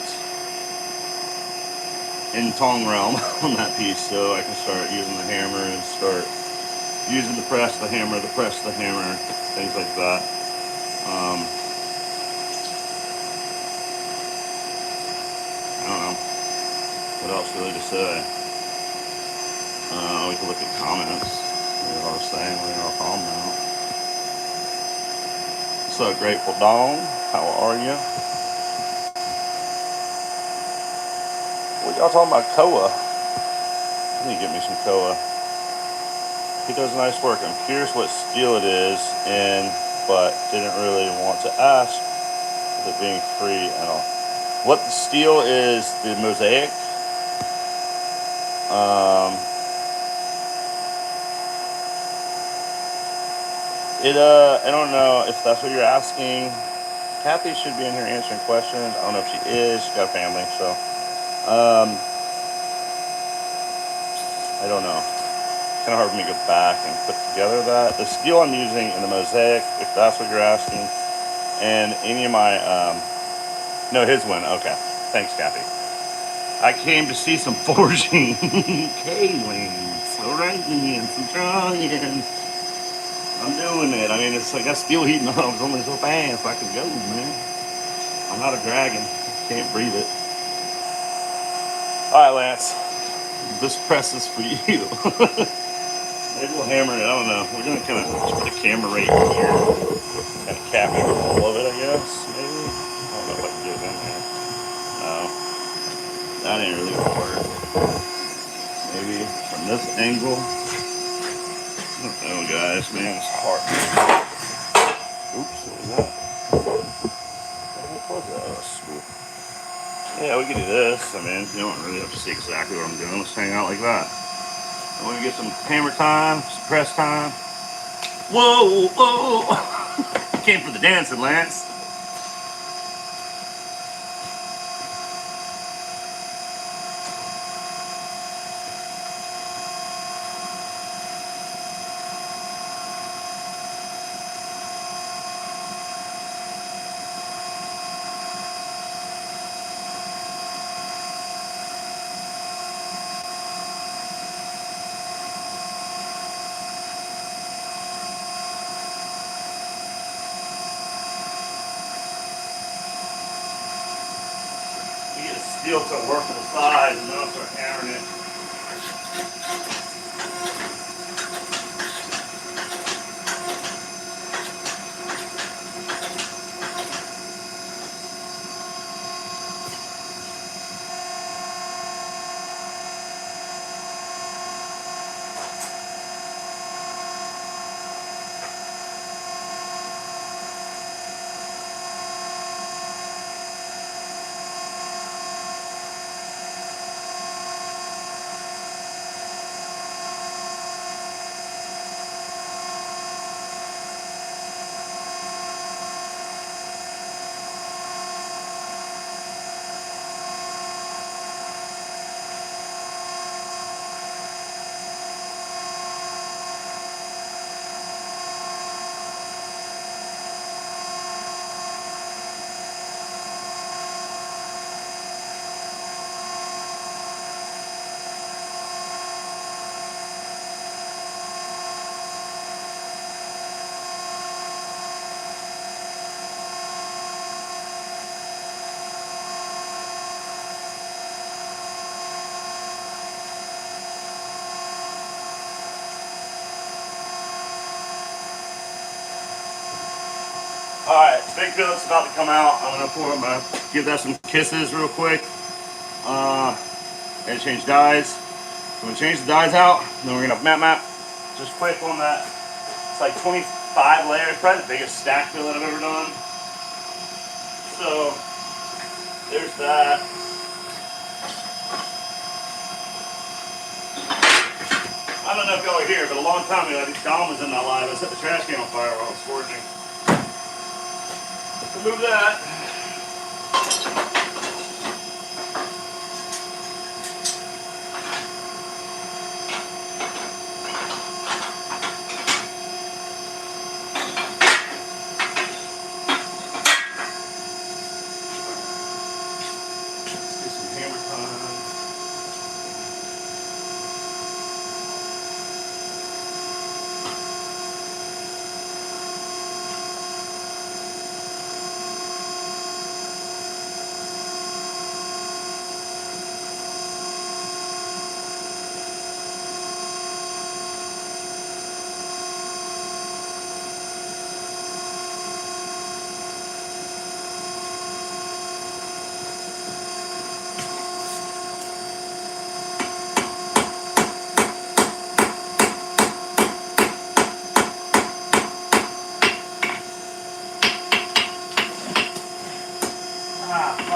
in tong realm on that piece, so I can start using the hammer and start using the press, the hammer, things like that. Um, I don't know what else really to say. We can look at comments. What y'all are saying, what y'all talking about. So grateful Dawn, how are you? What y'all talking about Koa? I need to get me some Koa. He does nice work. I'm curious what steel it is, and but didn't really want to ask with it being free and all. What the steel is? The mosaic. Um, I don't know if that's what you're asking. Kathy should be in here answering questions. I don't know if she is. She's got a family, so I don't know. Kind of hard for me to go back and put together that the steel I'm using in the mosaic, if that's what you're asking, and any of my no, his one. Okay, thanks, Kathy. I came to see some forging. Kaylin, all right, man, some trying. I'm doing it. I mean, it's like I steel heating up. It's only so fast I can go, man. I'm not a dragon. Can't breathe it. All right, Lance. This press is for you. Maybe we'll hammer it. I don't know. We're gonna kind of put the camera right here, kind of capture all of it. I guess maybe. I don't know if I can do it in there. No, that ain't really gonna work. Maybe from this angle. Oh, guys, man, it's hard. Oops, what was that? What was that? Yeah, we can do this. I mean, you don't really have to see exactly what I'm doing. Let's hang out like that. And we can get some hammer time, some press time. Whoa, whoa! Came for the dancing, Lance. You get a steel to work to the sides, and then I'll start hammering it. All right, big billet's about to come out. I'm gonna give that some kisses real quick. And change dyes. So I'm gonna change the dyes out. Then we're gonna map. Just quick on that. It's like 25 layers, probably the biggest stack billet I've ever done. So there's that. I don't know if y'all are here, but a long time ago, I think Dom was in my live. I set the trash can on fire while I was forging. Remove that.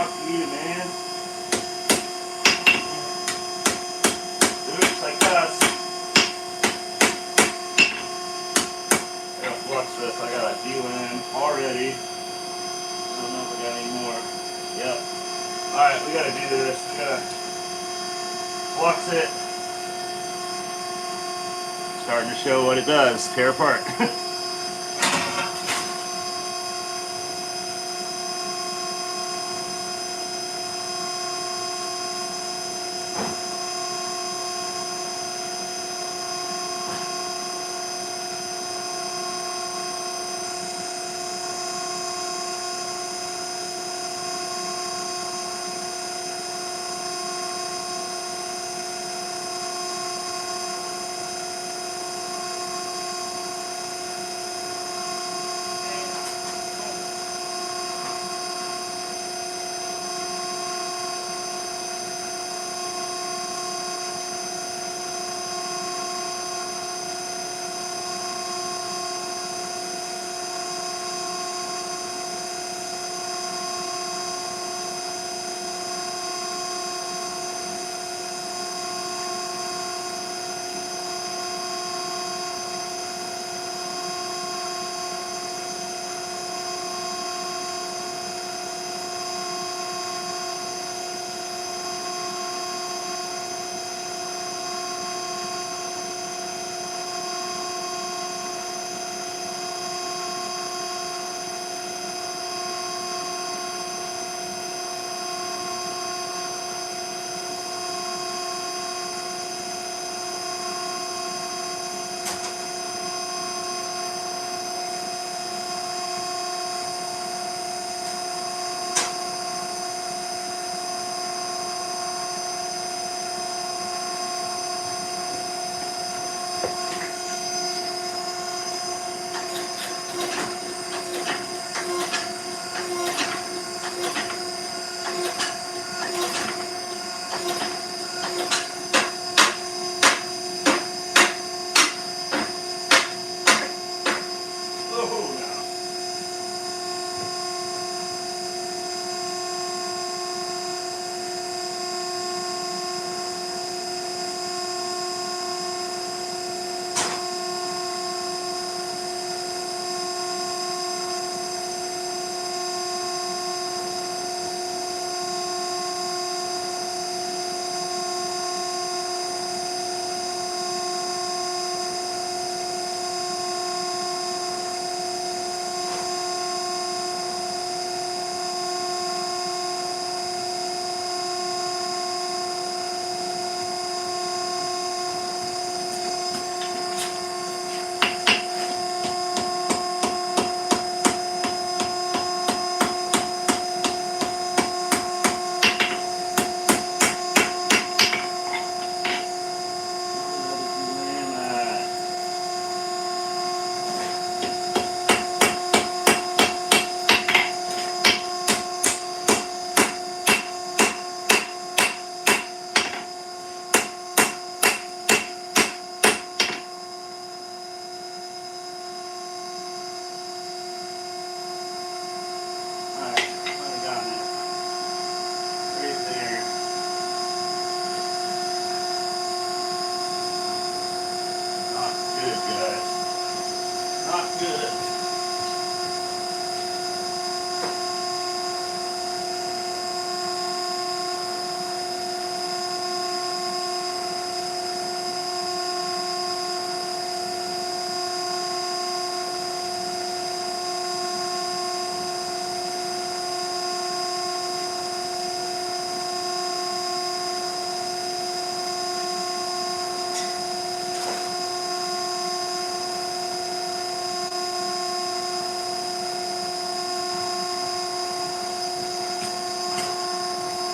Fuck you, man. Oops, I cussed. I gotta flux this. I got a D-Lin already. I don't know if I got any more. Yep. Alright, we gotta do this. We gotta flux it. Starting to show what it does. Tear apart.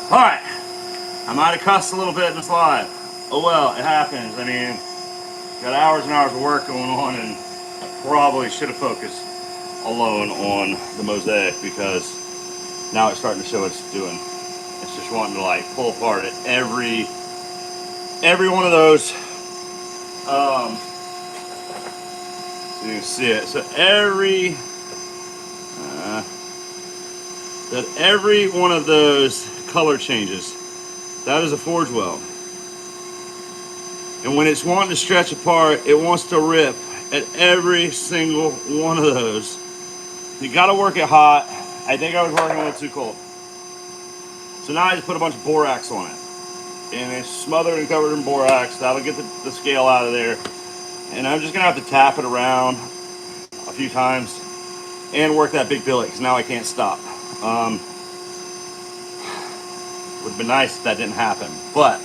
Alright, I might have cussed a little bit in this live. Oh well, it happens. I mean, got hours and hours of work going on, and probably should have focused alone on the mosaic, because now it's starting to show what it's doing. It's just wanting to like pull apart at every one of those. So you can see it. So every that every one of those color changes, that is a forge weld. And when it's wanting to stretch apart, it wants to rip at every single one of those. You gotta work it hot. I think I was working a little too cold. So now I just put a bunch of borax on it. And it's smothered and covered in borax. That'll get the scale out of there. And I'm just gonna have to tap it around a few times and work that big billet because now I can't stop. Would have been nice if that didn't happen, but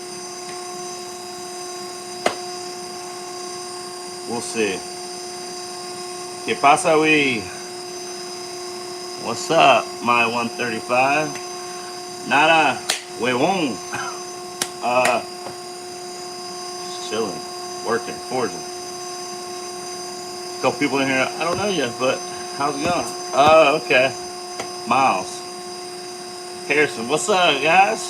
we'll see. ¿Qué pasa, we? What's up, my 135? Nada, huevón. Just chilling, working, forging. A couple people in here, I don't know you, but how's it going? Oh, okay. Miles. Harrison, what's up, guys?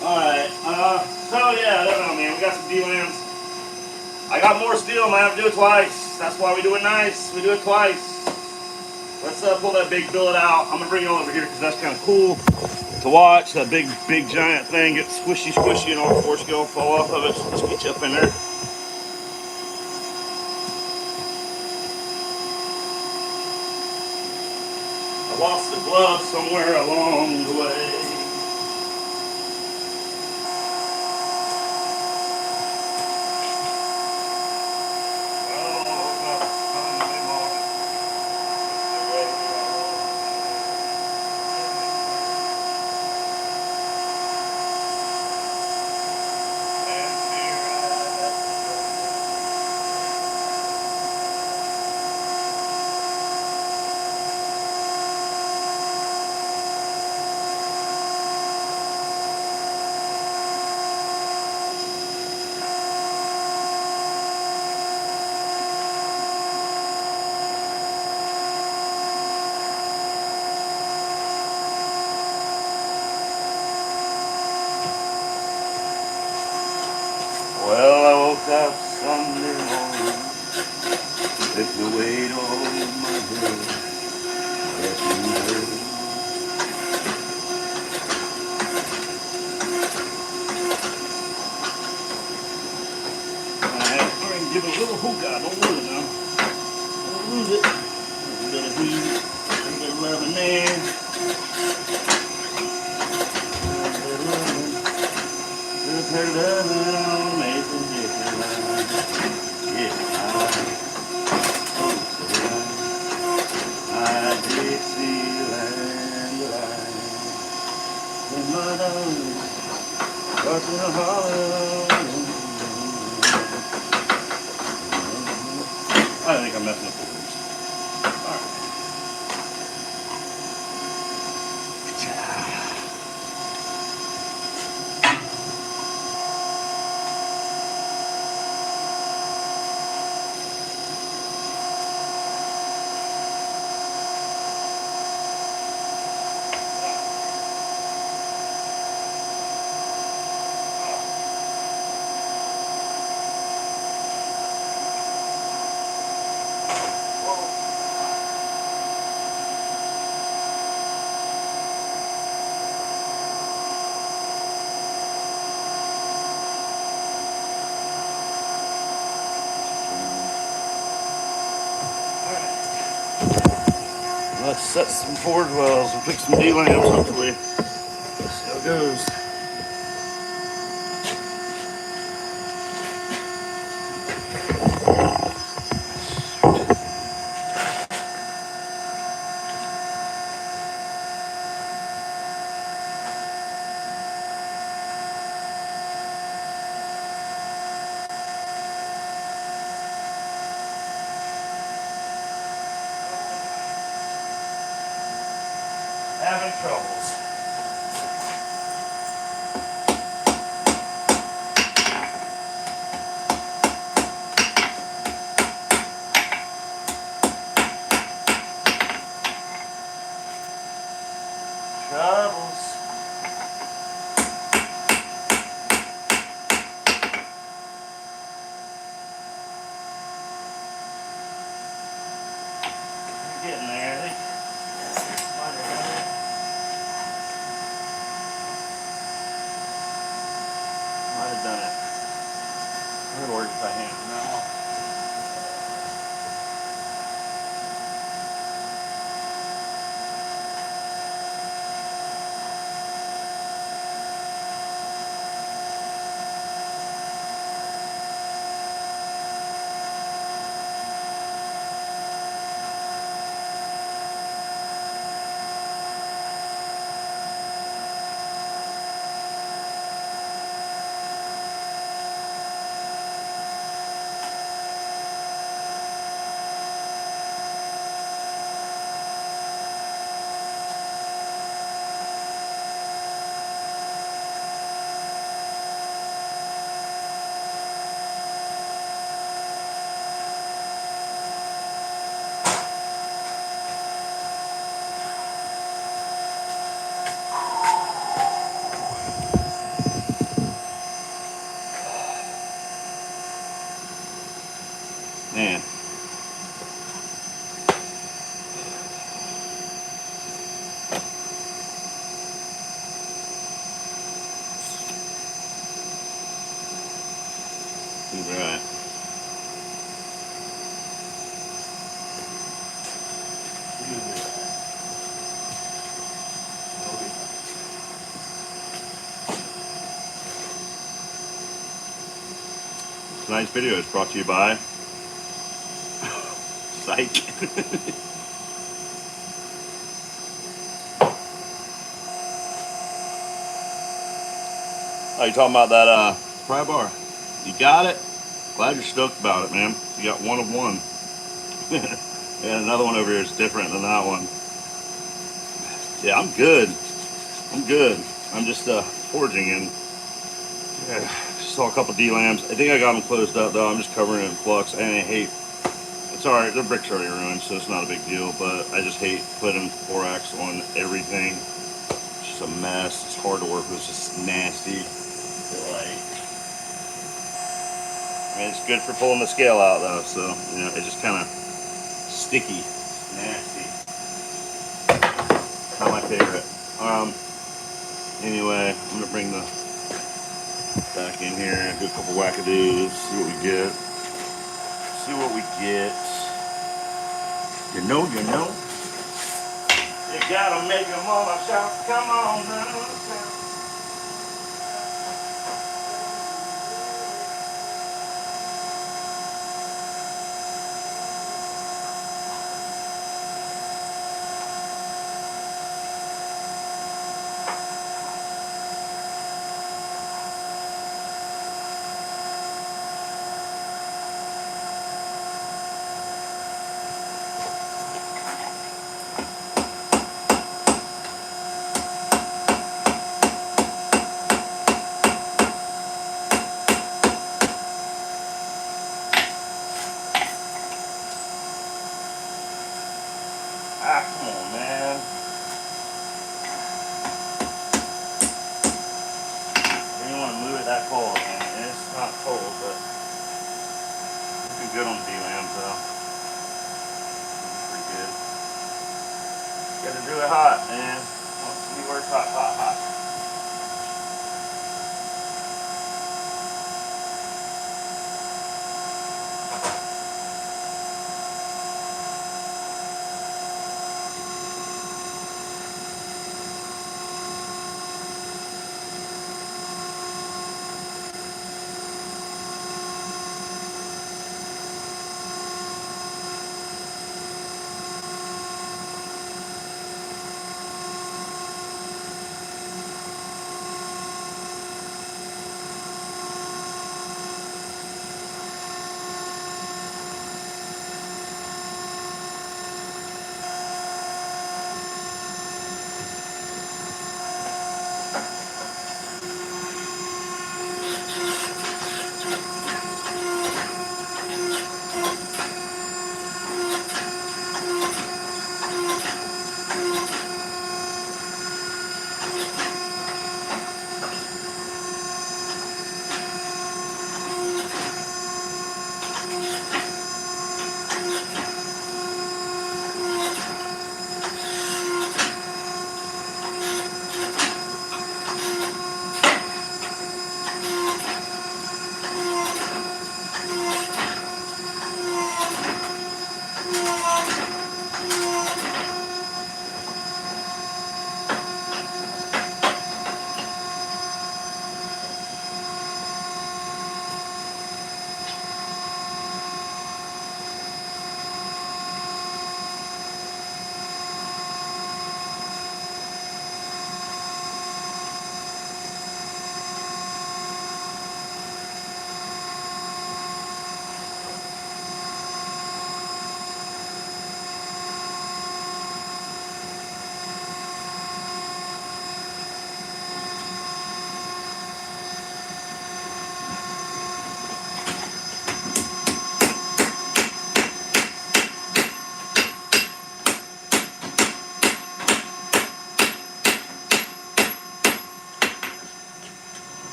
Alright, so yeah, I don't know, man. We got some D-Lams. I got more steel, I might have to do it twice. That's why we do it nice. We do it twice. Let's pull that big billet out. I'm gonna bring it over here because that's kind of cool to watch. That big giant thing get squishy and all the force go fall off of it. So let's get you up in there. I lost the glove somewhere along the way. Well, I woke up Sunday morning with the weight on my head. Alright, give it a little hookah. Don't lose it now. Don't lose it. A little bit of heat. A little bit of love in there. Just her loving on Mason Dixon line. Yeah, I Dixieland line. When my darling starts in a holler. I think I'm messing up the words. Alright. Let's set some forge wells and pick some D-Lams, hopefully. Let's see how it goes. Having troubles. Troubles. We're getting there, I think. Tonight's video is brought to you by Psych. Oh, you talking about that pry bar? You got it? Glad you're stoked about it, man. You got one of one. And another one over here is different than that one. Yeah, I'm good. I'm good. I'm just foraging and yeah, saw a couple D-lambs. I think I got them closed up though. I'm just covering it in flux, and I hate. It's alright. The brick's already ruined, so it's not a big deal. But I just hate putting 4X on everything. It's just a mess. It's hard to work with. It's just nasty. I mean, it's good for pulling the scale out though. So you know, it's just kind of sticky, nasty. Not my favorite. Anyway, I'm gonna bring the back in here, do a couple wackadoos, see what we get. See what we get. You know. You gotta make your mama shout. Come on now. Ah, come on, man. You didn't want to move it that cold, man. And it's not cold, but looking good on D-lambs, though. Pretty good. Gotta do it hot, man. Wants to be where it's hot, hot, hot.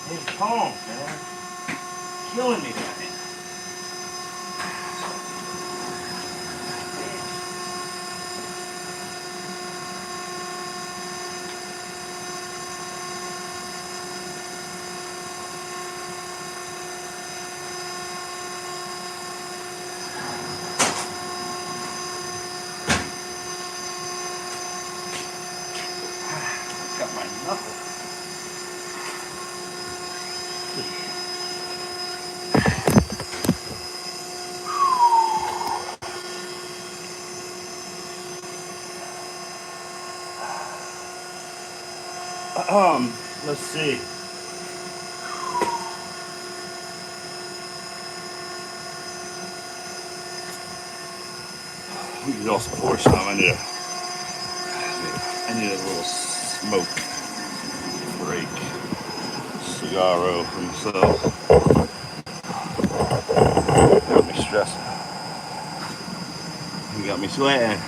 Hey, calm, man. Killing me, man. Got my knuckle. Let's see. We could also pour some. I need a little smoke break. Cigarro for myself. Got me stressing. You got me sweating.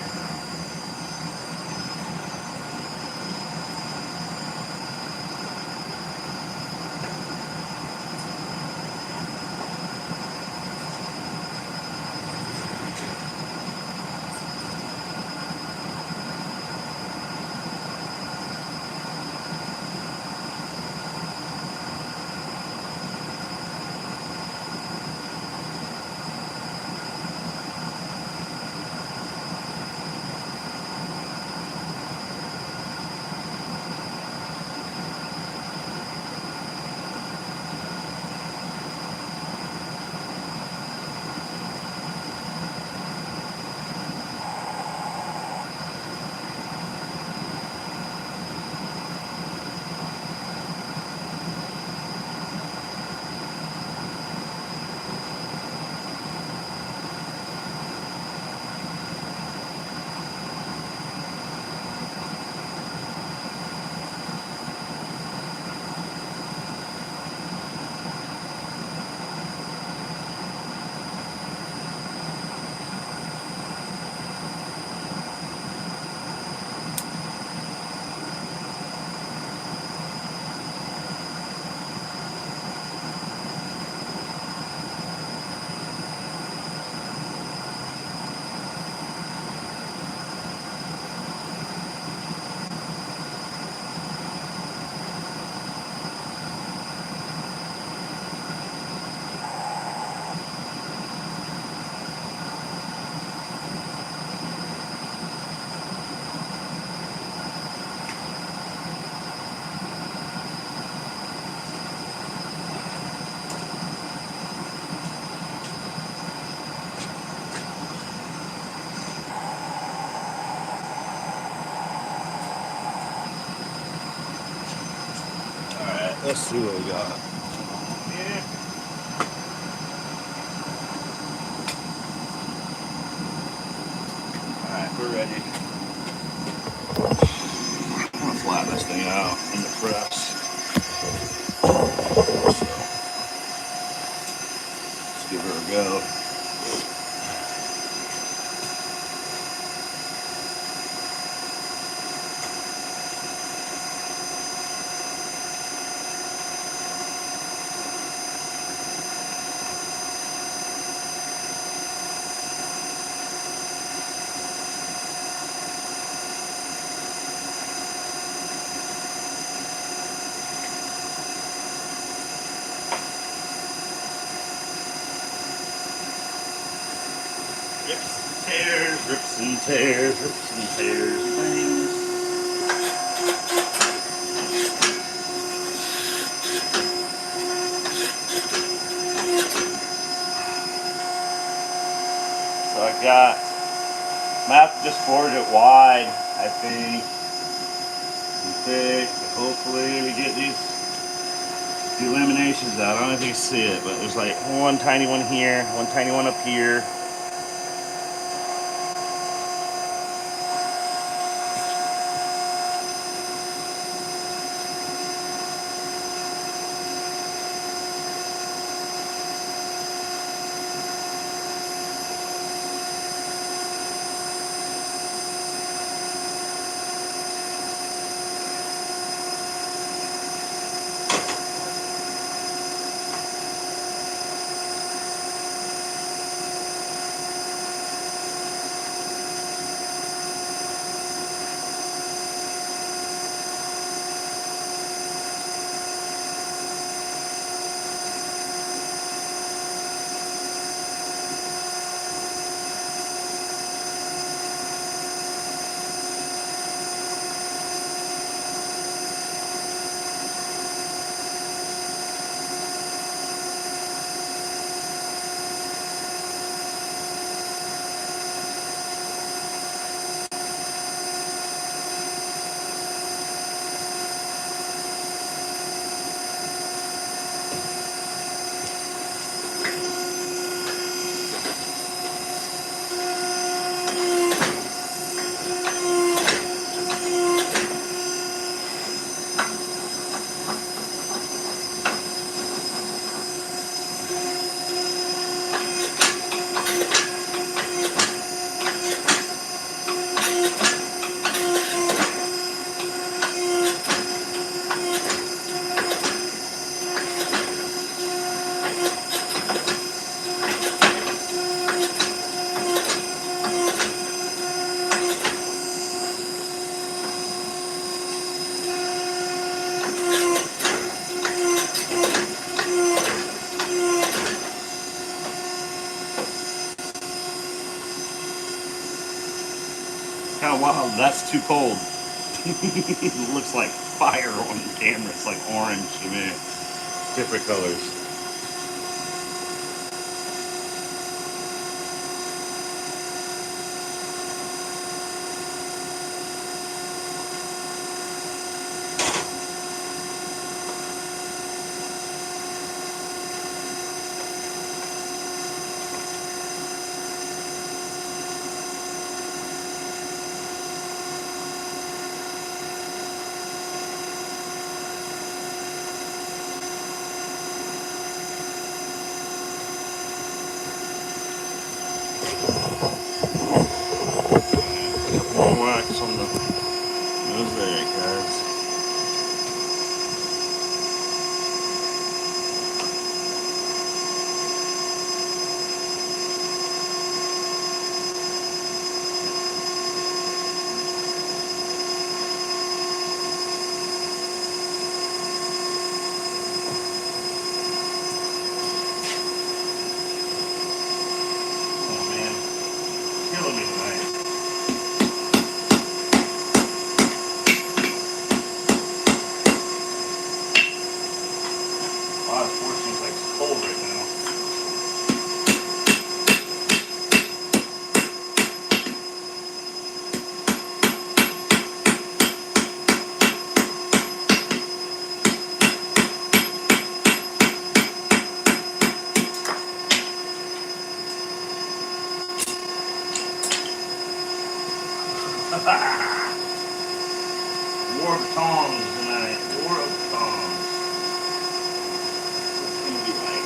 Let's see what we got. Yeah. Alright, we're ready. I'm gonna flatten this thing out in the press. So, let's give her a go. Rips and tears, rips and tears, things. So I got, I'm gonna have to just forge it wide, I think, and thick. Hopefully we get these delaminations out. I don't know if you can see it, but there's like one tiny one here, one tiny one up here. Kind of wild. That's too cold. It looks like fire on the camera. It's like orange to me. Different colors. More wax on the mosaic, guys. Oh man, killing me tonight. Wow, this floor seems like it's cold right now. War of tongs tonight. War of tongs. What's it gonna be like?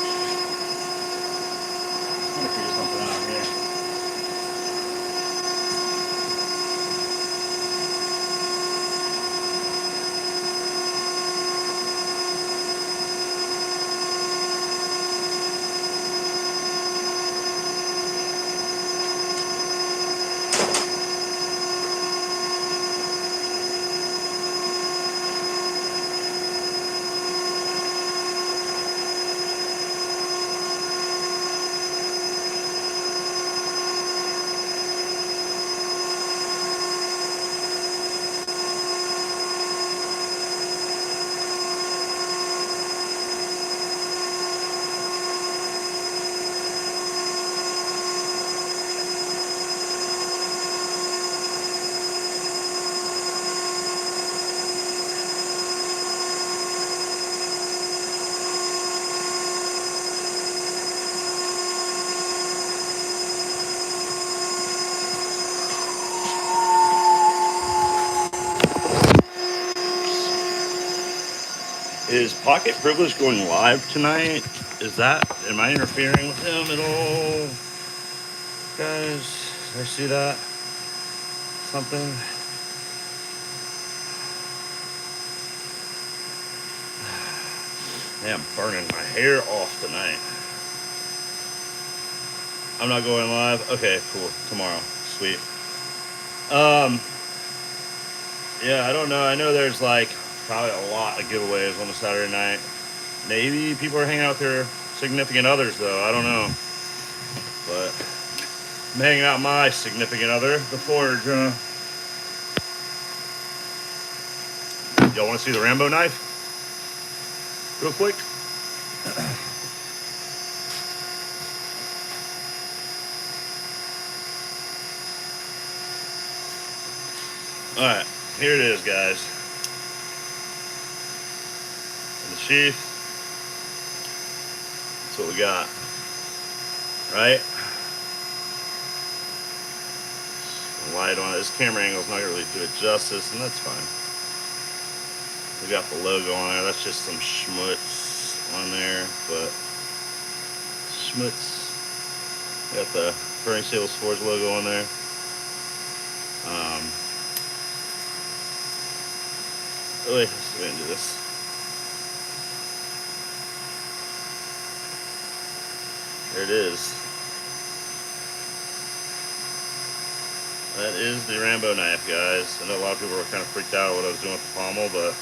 I'm gonna figure something out here. Is Pocket Privilege going live tonight? Am I interfering with him at all? Guys, did I see that? Something? Yeah, I'm burning my hair off tonight. I'm not going live? Okay, cool. Tomorrow. Sweet. Um, yeah, I don't know. I know there's like probably a lot of giveaways on a Saturday night. Maybe people are hanging out with their significant others, though. I don't know. But I'm hanging out with my significant other, the Forge. Y'all want to see the Rambo knife? Real quick. Alright, here it is, guys. In the sheath. That's what we got. Right? Light on it. This camera angle is not going to really do it justice, and that's fine. We got the logo on there. That's just some schmutz on there, but schmutz. We got the Burning Sales Forge logo on there. Wait, let's see if I can do this. There it is. That is the Rambo knife, guys. I know a lot of people were kind of freaked out what I was doing with the pommel, but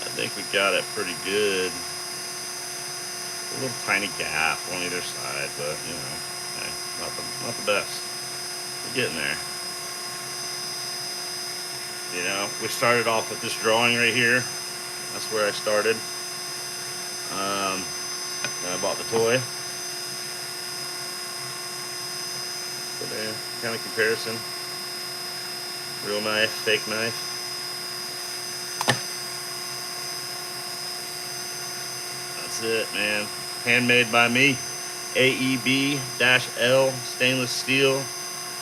I think we got it pretty good. A little tiny gap on either side, but you know, hey, not the best. We're getting there. You know, we started off with this drawing right here. That's where I started. Then I bought the toy. So there, kind of comparison. Real knife, fake knife. That's it, man. Handmade by me. AEB-L stainless steel.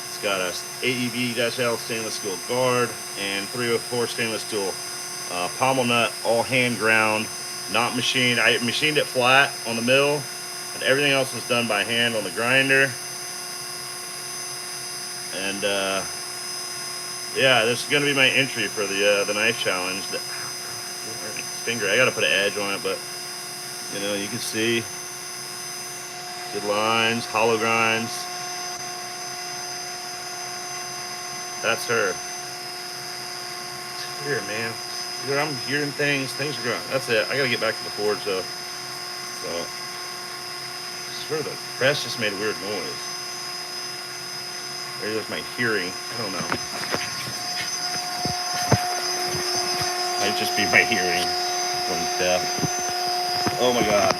It's got a AEB-L stainless steel guard and 304 stainless steel pommel nut, all hand ground, not machined. I machined it flat on the mill, and everything else was done by hand on the grinder. And yeah, this is gonna be my entry for the knife challenge. Finger, I gotta put an edge on it, but you know, you can see good lines, hollow grinds. That's her. It's here, man. Dude, I'm hearing things. Things are going. That's it. I gotta get back to the forge, though. So, I swear the press just made a weird noise. Maybe that's my hearing. I don't know. Might just be my hearing from deaf. Oh my god.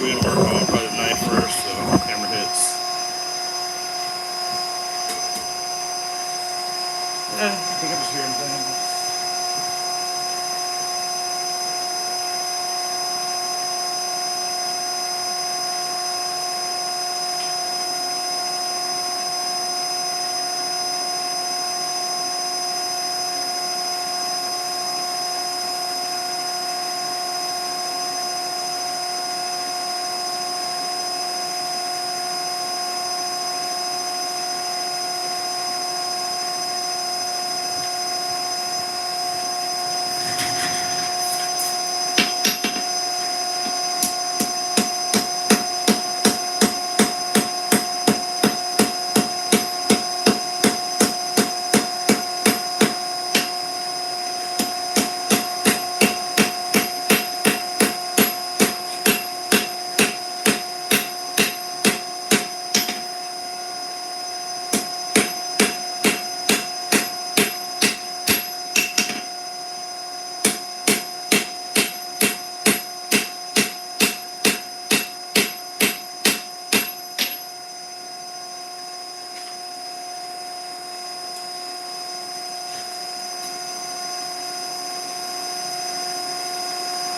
We're gonna work on probably the knife first, so hammer hits. Yeah, I think I'm just hearing things.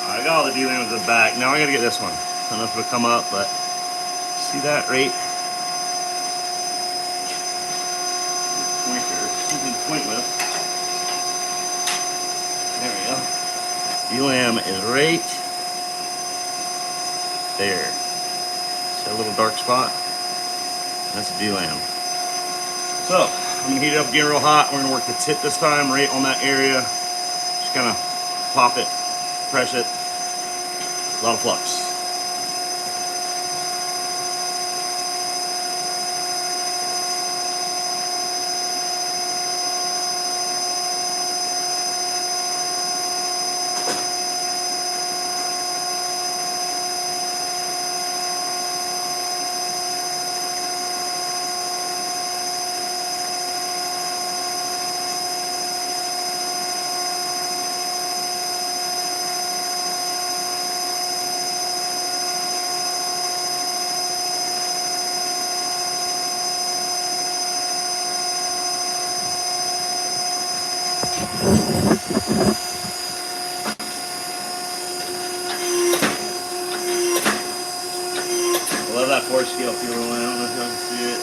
I got all the D-Lam in the back. Now I gotta get this one. I don't know if it'll come up, but see that right? Pointer. Something to point with. There we go. D-Lam is right there. See that little dark spot? That's a D-Lam. So, I'm gonna heat it up, get real hot. We're gonna work the tip this time, right on that area. Just kind of pop it, press it. A lot of flux. I love that 4 scale feel rolling. I don't know if y'all can see it.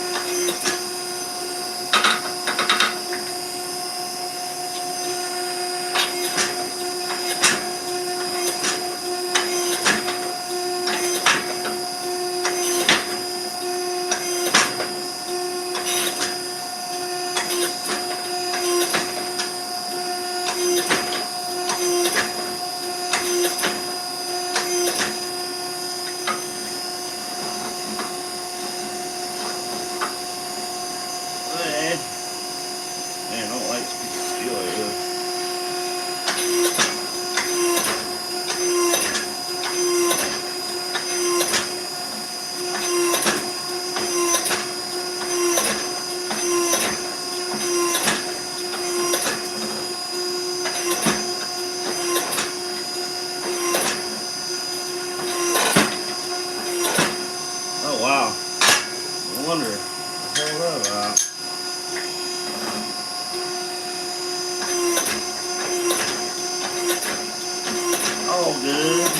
all good.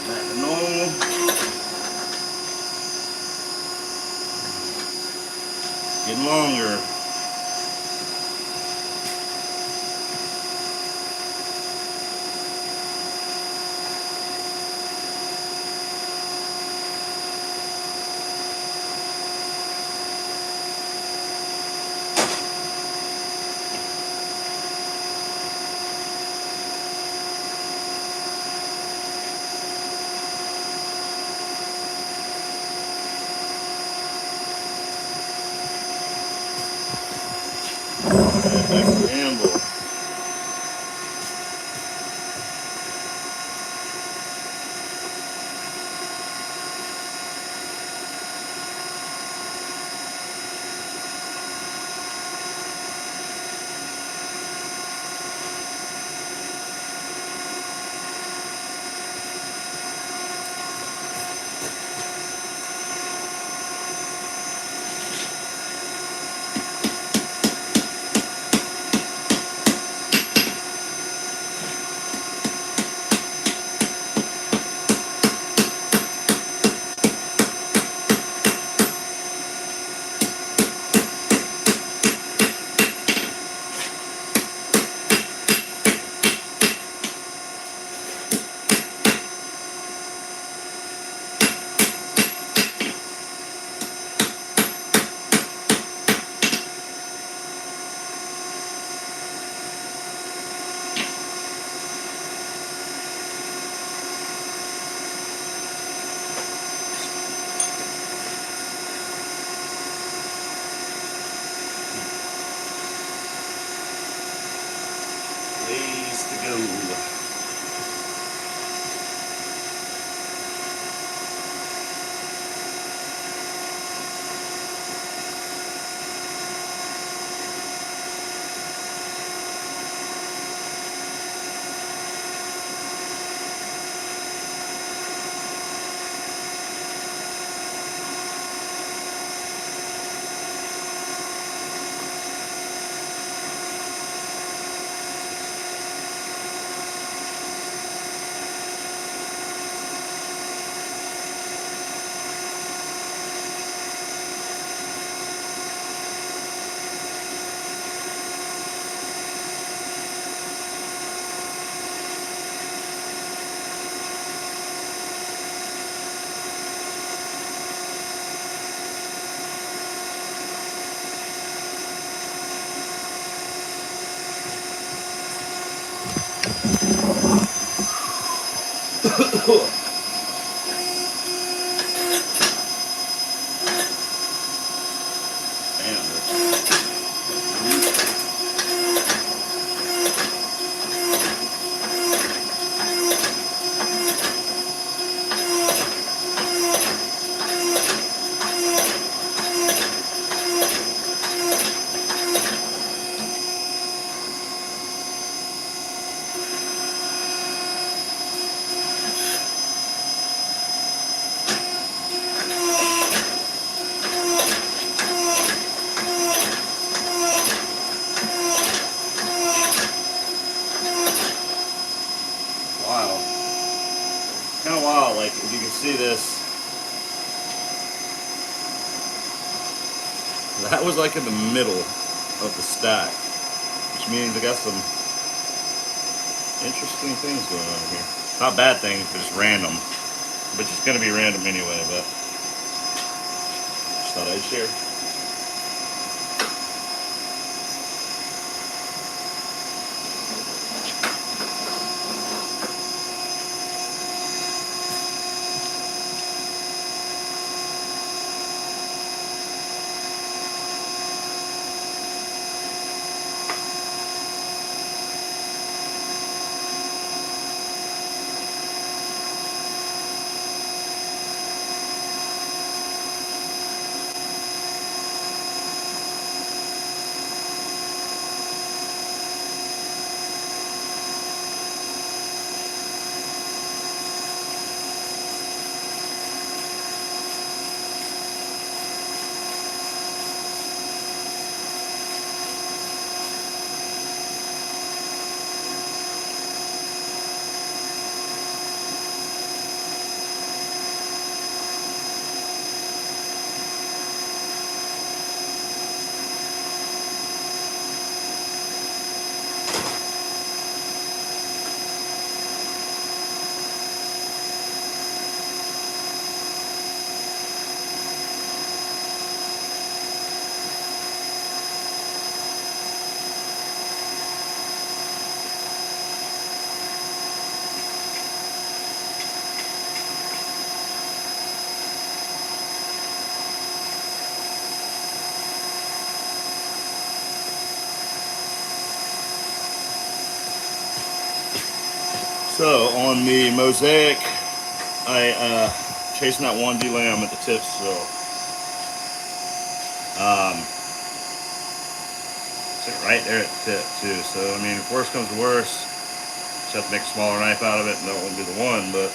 Back to normal. Getting longer. Back to the handle. Ways to go. Wow. Kind of wild, like if you can see this. That was like in the middle of the stack, which means I got some interesting things going on here. Not bad things, but just random. Which is going to be random anyway, but just thought I'd share. So on the mosaic, I chasing that 1D lamb at the tip still. Sitting right there at the tip too. So I mean, if worst comes to worst, just have to make a smaller knife out of it, and that won't be the one. But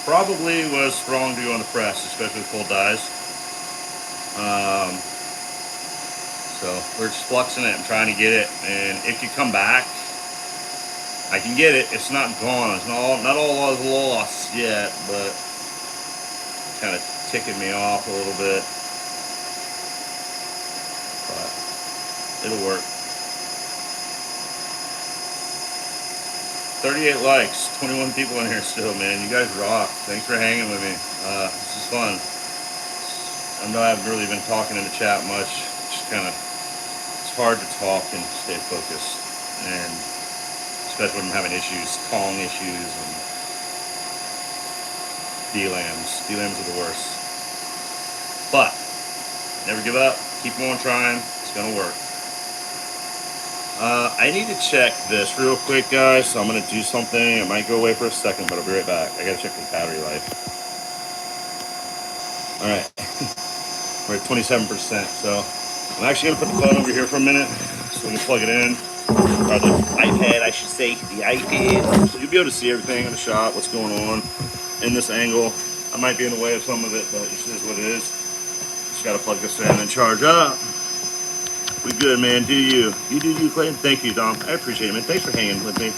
probably was wrong to go on the press, especially with cold dies. Um, so we're just fluxing it and trying to get it, and it could come back. I can get it. It's not gone. It's not all is lost yet, but kind of ticking me off a little bit. But it'll work. 38 likes, 21 people in here still, man. You guys rock. Thanks for hanging with me. This is fun. I know I haven't really been talking in the chat much. It's just kind of, it's hard to talk and stay focused. And especially when I'm having issues, Kong issues, and D-lambs. D-lambs are the worst. But, never give up. Keep on trying. It's going to work. I need to check this real quick, guys. So I'm going to do something. I might go away for a second, but I'll be right back. I got to check the battery life. All right. We're at 27%. So I'm actually going to put the phone over here for a minute so we can plug it in. Or the iPad, I should say. The iPad. So you'll be able to see everything in the shot, what's going on in this angle. I might be in the way of some of it, but it just is what it is. Just got to plug this in and charge up. We good, man. Do you? You do you, Clayton? Thank you, Dom. I appreciate it, man. Thanks for hanging with me.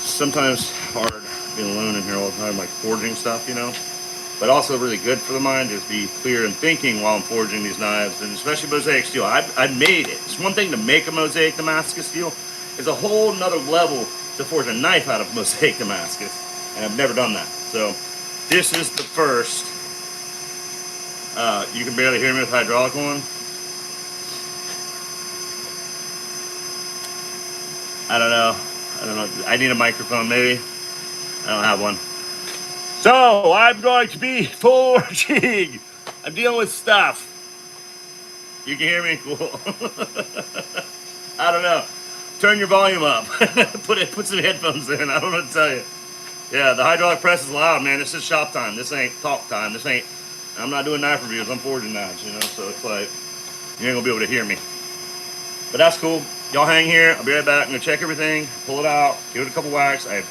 Sometimes hard being alone in here all the time, like forging stuff, you know. But also really good for the mind to be clear and thinking while I'm forging these knives, and especially mosaic steel. I made it. It's one thing to make a mosaic Damascus steel. It's a whole nother level to forge a knife out of mosaic Damascus, and I've never done that. So this is the first. You can barely hear me with hydraulic on. I don't know. I need a microphone, maybe. I don't have one. So I'm going to be forging. I'm dealing with stuff. You can hear me? Cool. I don't know. Turn your volume up. Put some headphones in. I don't know what to tell you. Yeah, the hydraulic press is loud, man. This is shop time. This ain't talk time. This ain't. I'm not doing knife reviews. I'm forging knives, you know. So it's like you ain't gonna be able to hear me. But that's cool. Y'all hang here. I'll be right back. I'm gonna check everything, pull it out, give it a couple whacks. I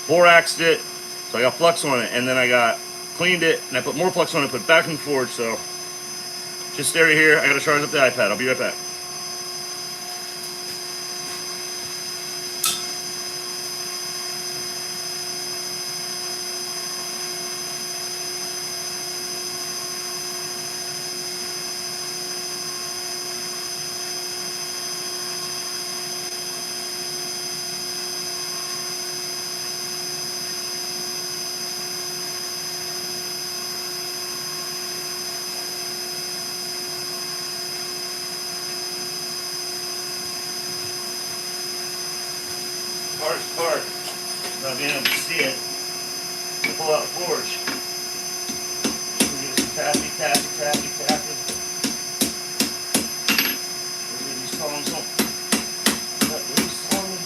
boraxed it, so I got flux on it, and then I got cleaned it, and I put more flux on it, put it back in the forge. So just stay right here. I gotta charge up the iPad. I'll be right back. Hardest part, not being able to see it, pull out the forge. We get some tappy. Look at these tongs on. Let loose on them.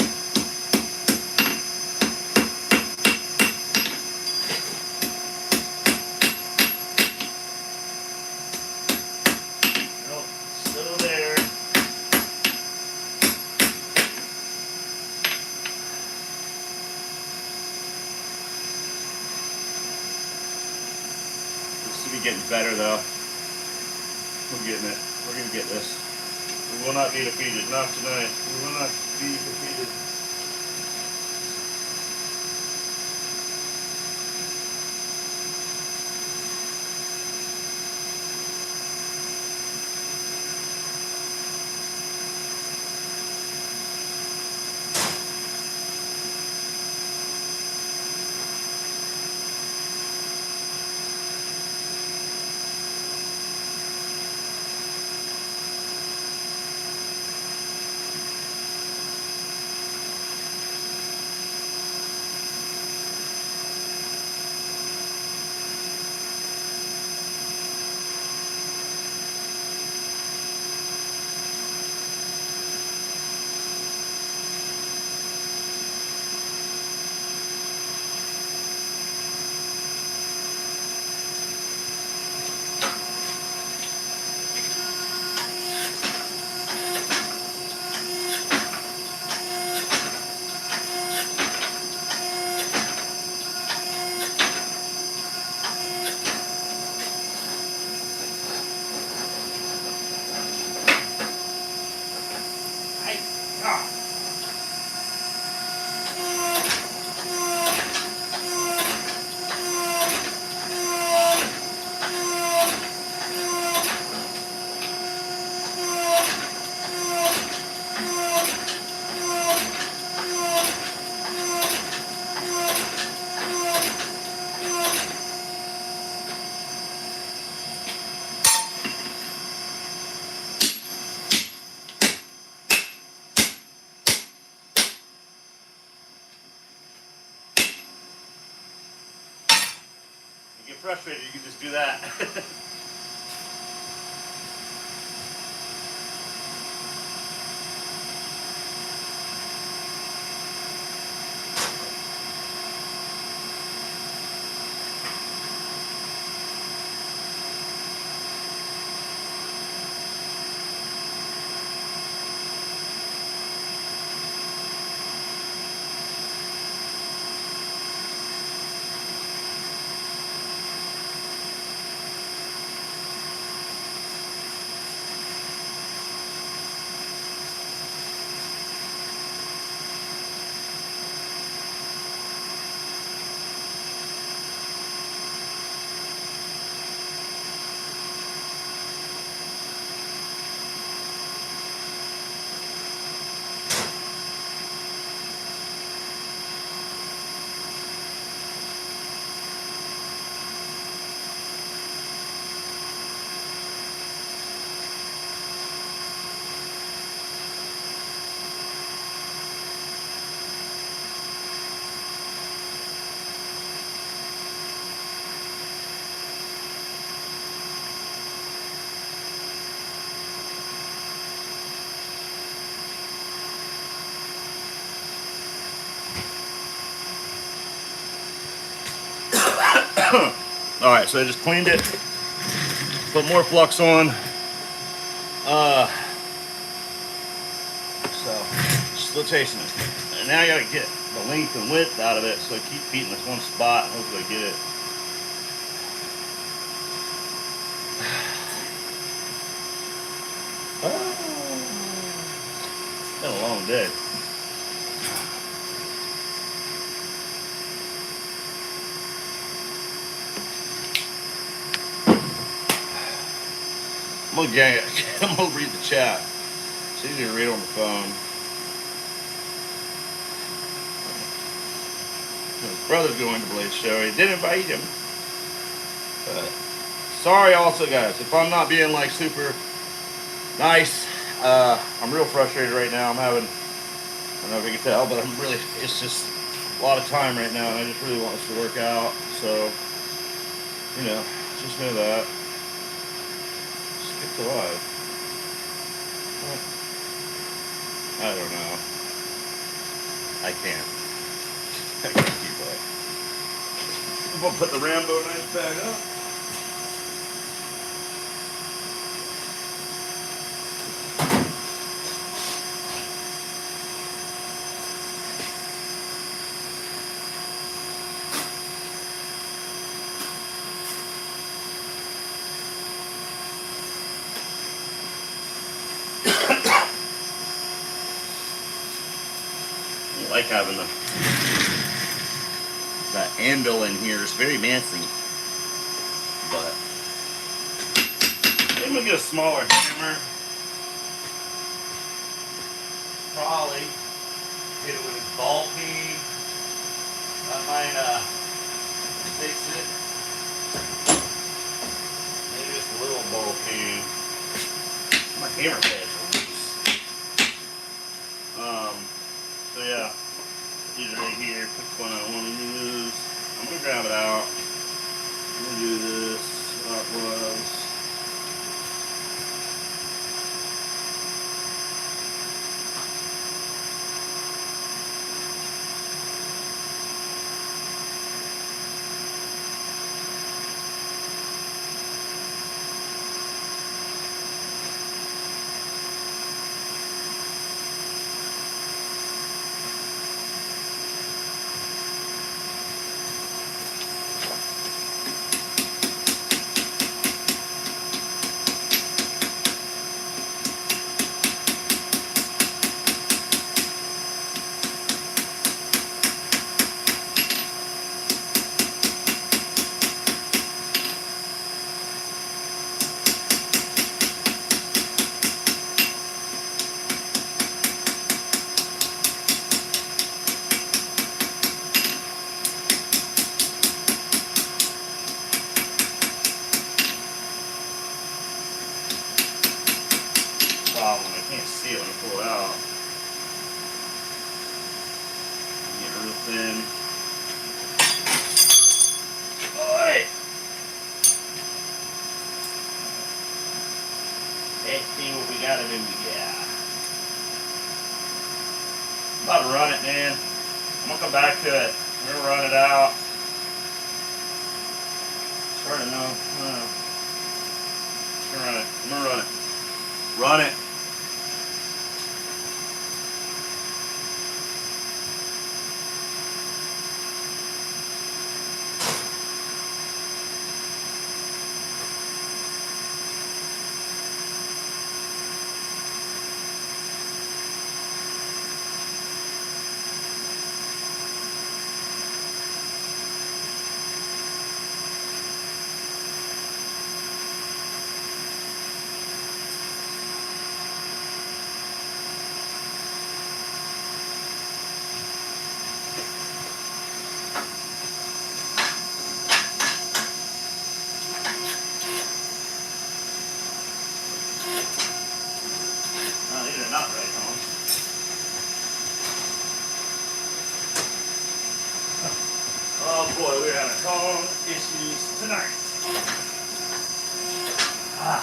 Nope, still there. This should be getting better though. We're getting it. We're gonna get this. We will not be defeated. Not tonight. We will not be defeated. You get frustrated, you can just do that. Alright, so I just cleaned it, put more flux on. So, still chasing it. And now I gotta get the length and width out of it, so I keep beating this one spot and hopefully I get it. It's been a long day. I'm gonna read the chat. It's easier to read on the phone. His brother's going to Blade's show. He did invite him. But sorry also guys, if I'm not being like super nice. I'm real frustrated right now. I'm having, I don't know if you can tell, but it's just a lot of time right now and I just really want this to work out. So, just know that. Skip to live. What? I don't know. I can't. I can't keep up. I'm gonna put the Rambo knife back up. I like having that anvil in here. It's very messy. But I'm gonna get a smaller hammer. Probably hit it with a ball peen. That might fix it. Maybe just a little ball peen. My hammer pads are loose. So yeah, these are right here. Pick one I want to use. I'm gonna grab it out. I'm gonna do this. That was. something. Oi! Let's see what we gotta do, yeah. I'm about to run it, man. I'm gonna come back to it. We're gonna run it out. Starting to know. I'm gonna run it. I'm gonna run it. Run it. Oh, these are not right, Tom. Oh boy, we're having phone issues tonight. Ah.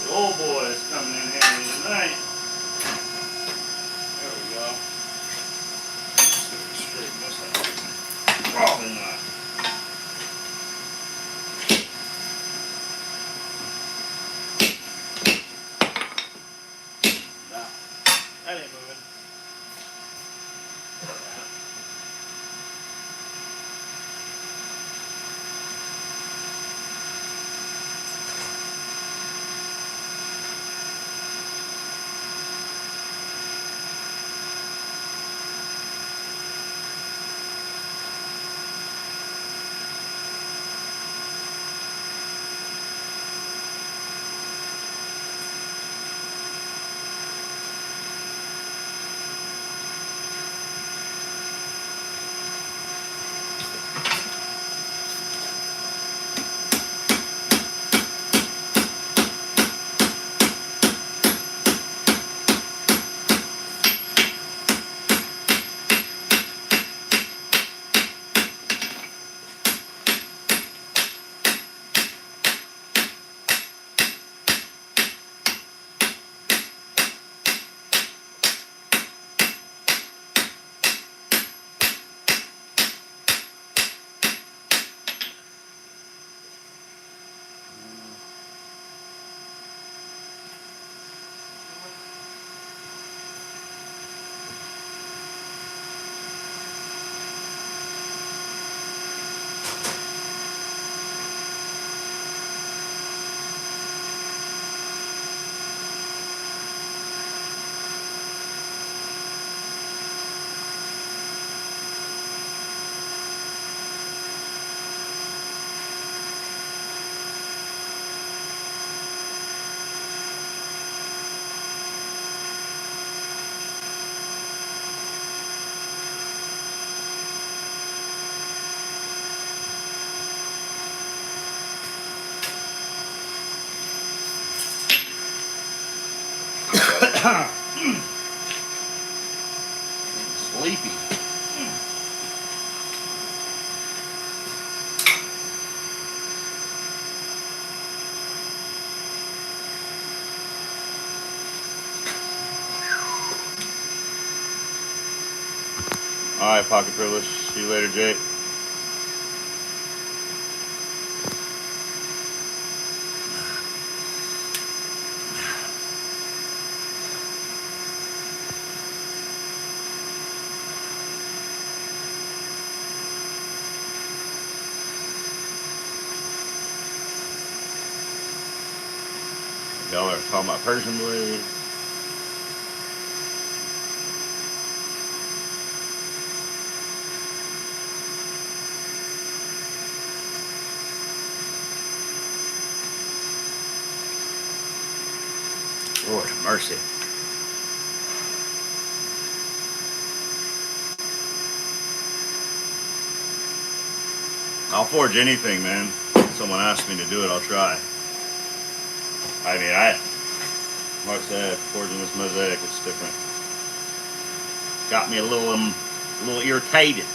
The old boy is coming in handy tonight. There we go. Let's see if we straighten this out. Probably not. Nah, that ain't moving. Sleepy. All right, Pocket Privilege. See you later, Jake. Y'all are talking about Persian blade. Lord have mercy. I'll forge anything, man. If someone asks me to do it, I'll try. I mean, like I said, forging this mosaic, it's different. Got me a little irritated.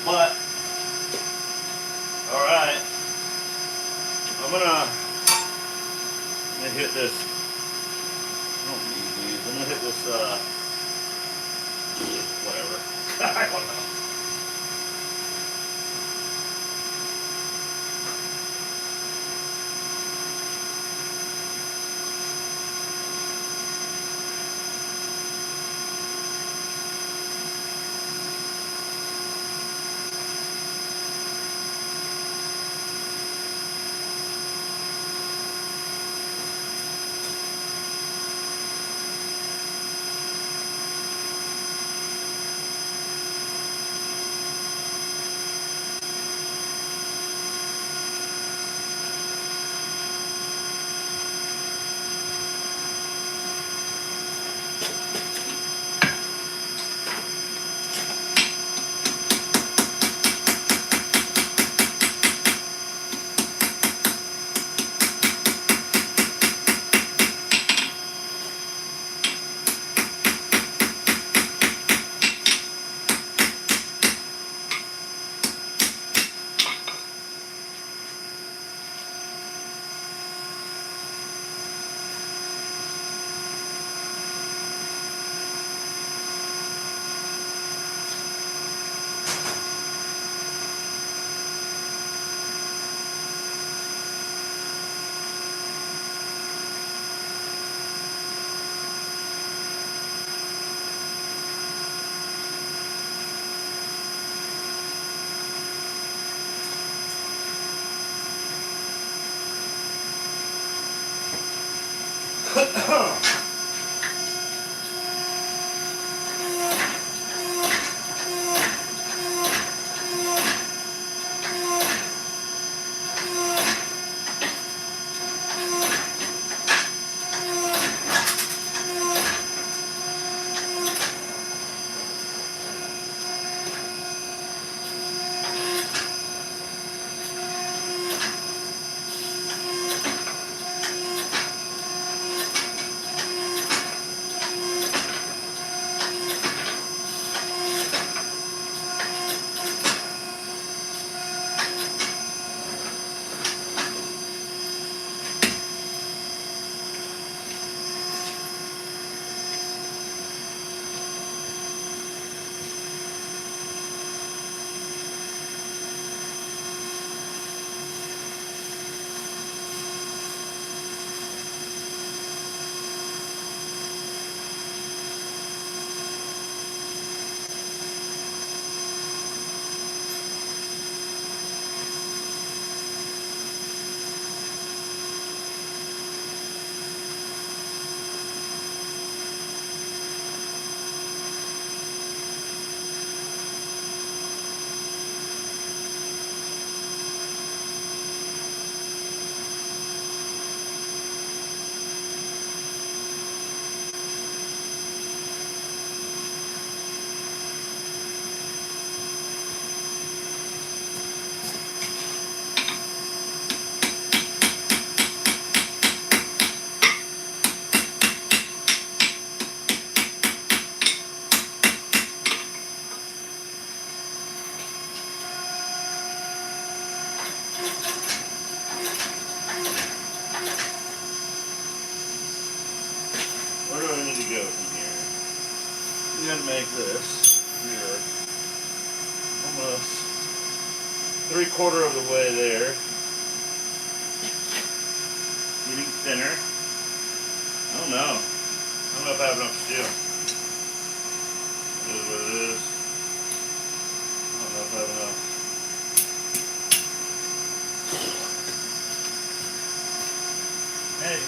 But, all right, I'm gonna hit this. I don't need these. I'm gonna hit this. Whatever. I don't know. we gotta make this here almost 3/4 of the way there. Getting thinner. I don't know. I don't know if I have enough steel. It is what it is. I don't know if I have enough. Hey.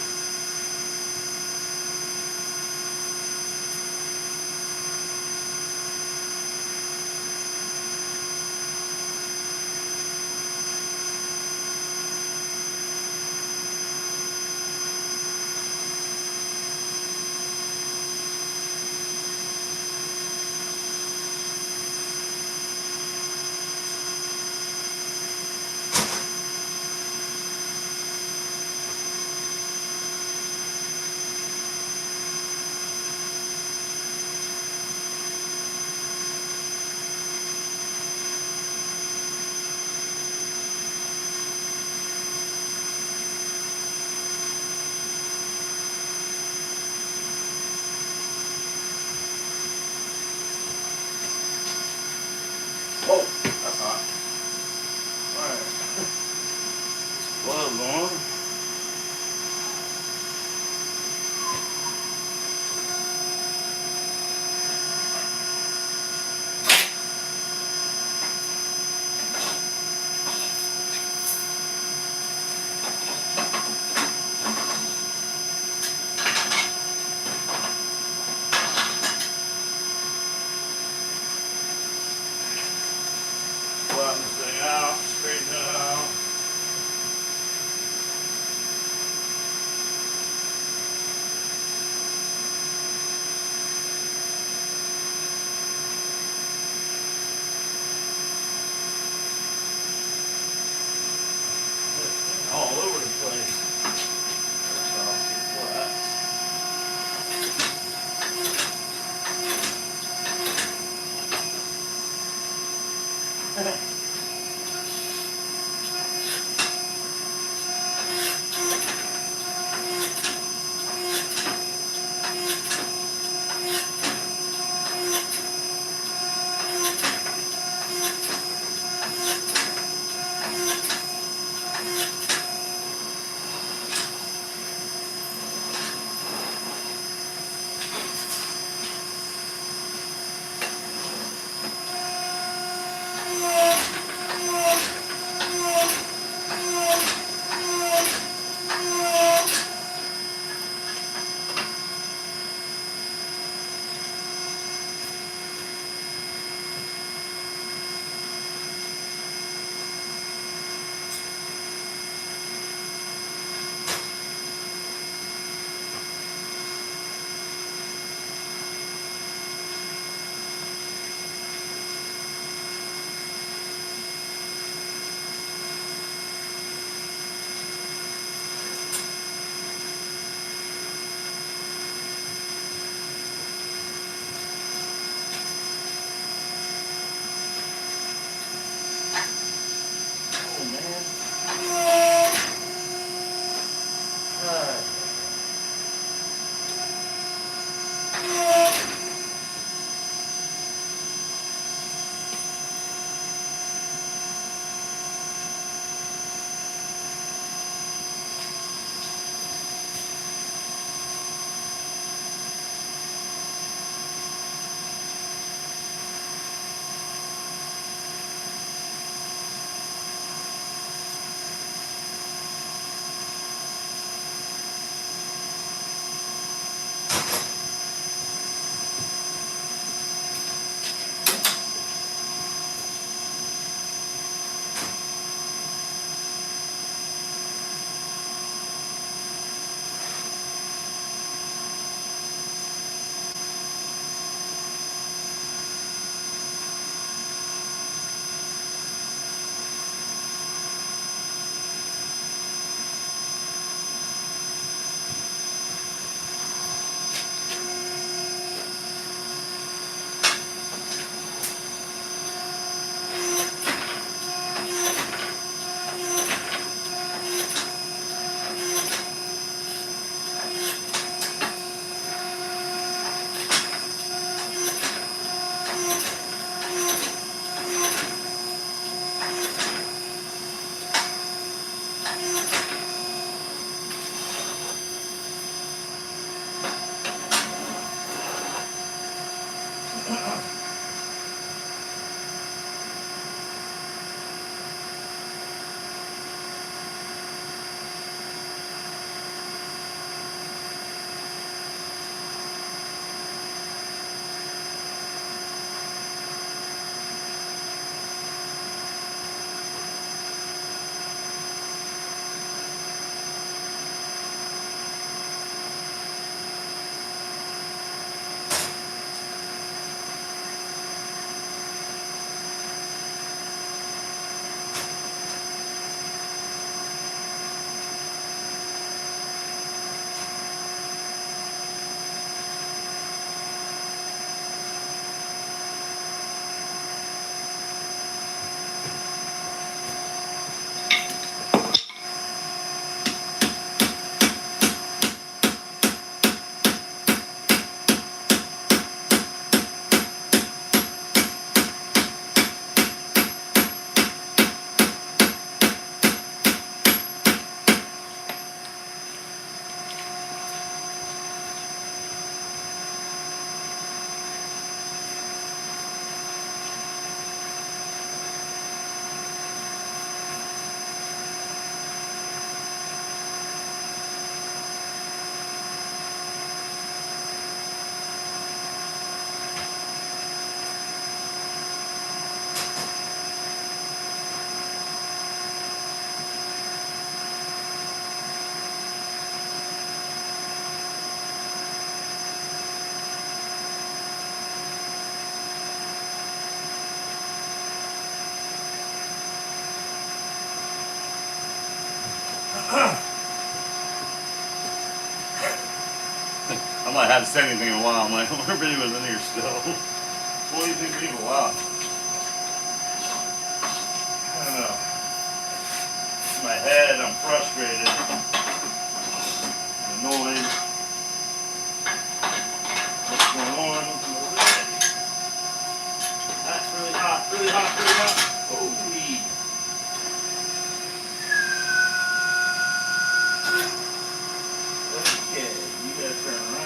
I'm like, I haven't said anything in a while. I'm like, I wonder if anyone's in here still. 22 people, wow. I don't know. In my head, I'm frustrated, annoyed. What's going on? That's really hot, really hot, really hot. Holy. Okay, you gotta turn around.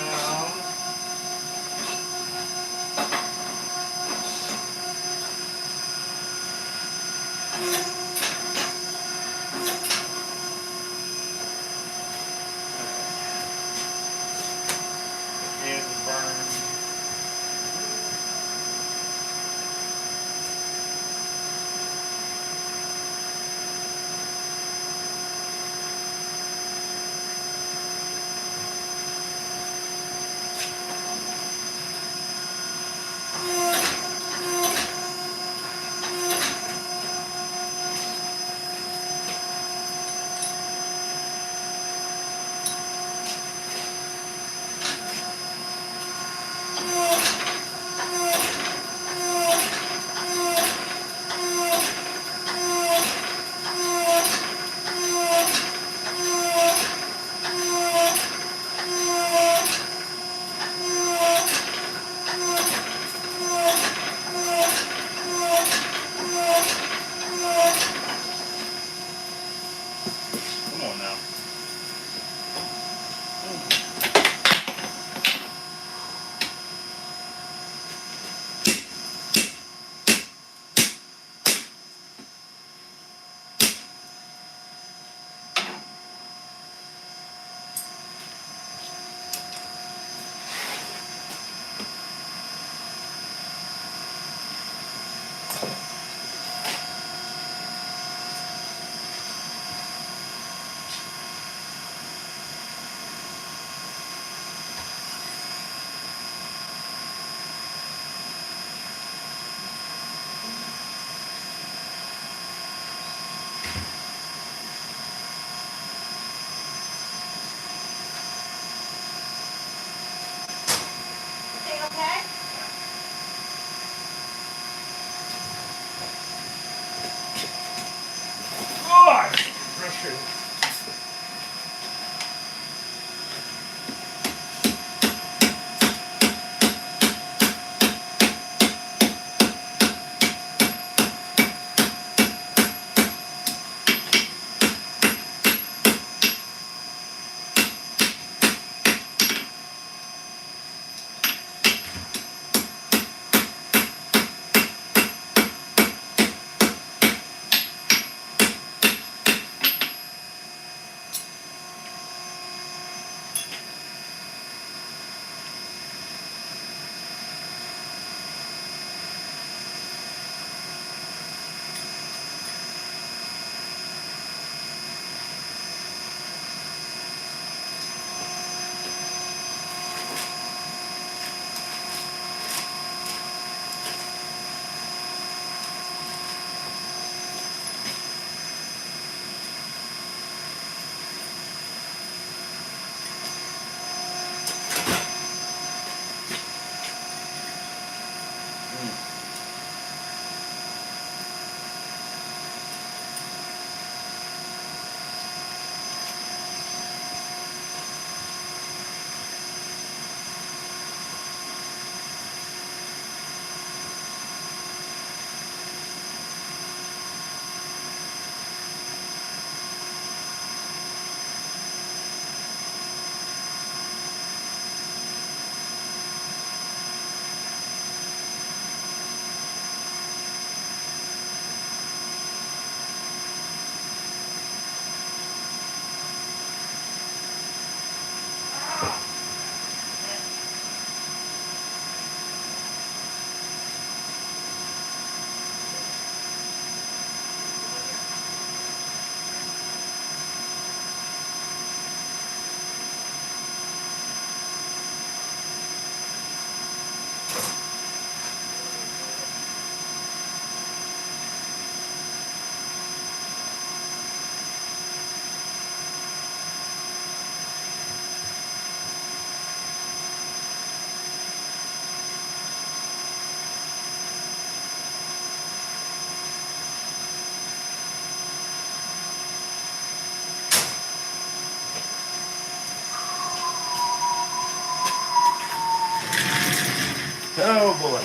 Oh boy.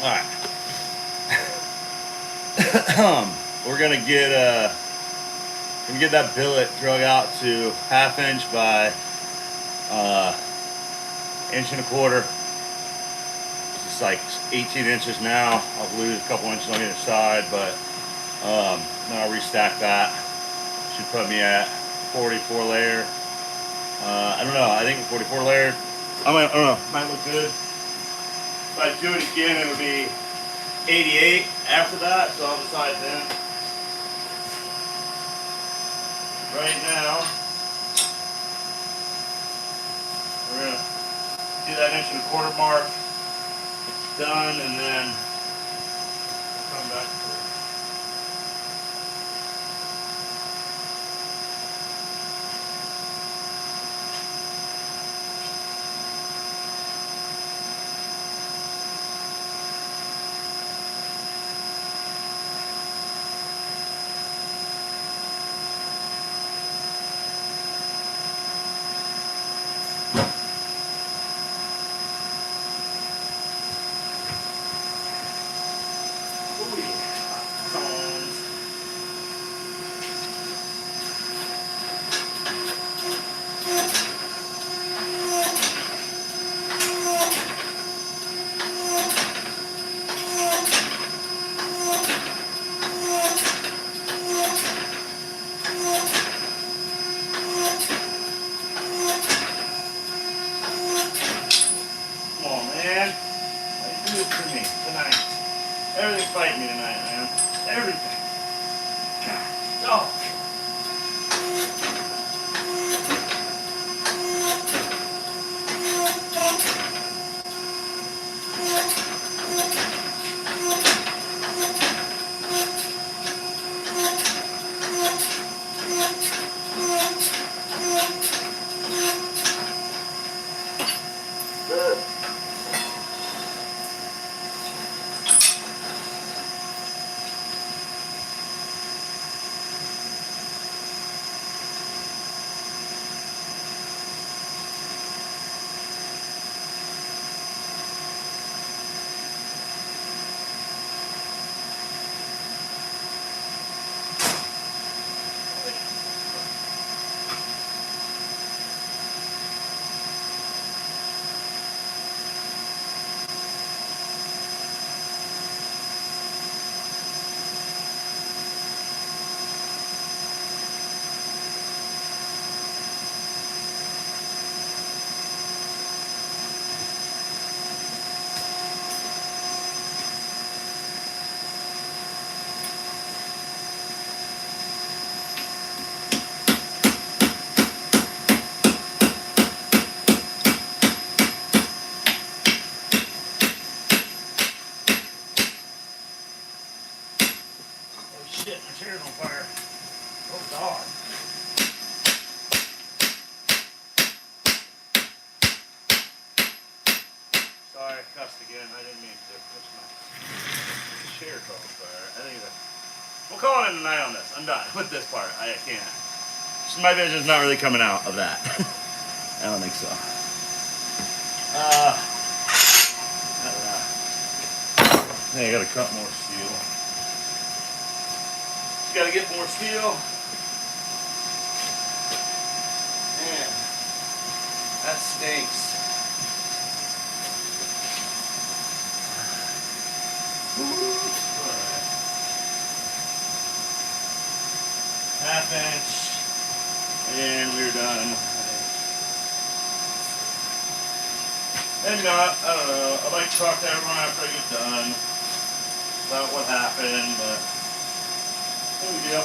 All right. We're gonna get that billet drug out to 1/2 inch by 1.25 inches. It's like 18 inches now. I'll lose a couple inches on either side, but then I'll restack that. Should put me at 44 layer. I don't know. I think 44 layer. I don't know. Might look good. If I do it again, it would be 88 after that, so I'll decide then. Right now, we're gonna do that 1.25 inch mark. Done, and then we'll come back to it. Oh yeah, cones. Come on, man. Why you do this to me tonight? Everything's fighting me tonight, man. Everything. Oh. Oh shit, my chair's on fire. Oh god. Sorry, I cussed again. I didn't mean to. That's my chair caught on fire. I think we'll call it a night on this. I'm done with this part. I can't. So my vision's not really coming out of that. I don't think so. I don't know. I think I gotta cut more steel. Just gotta get more steel. Man, that stinks. Alright. 1/2 inch. And we're done. Maybe not, I don't know. I might talk to everyone after I get done about what happened, but no big deal.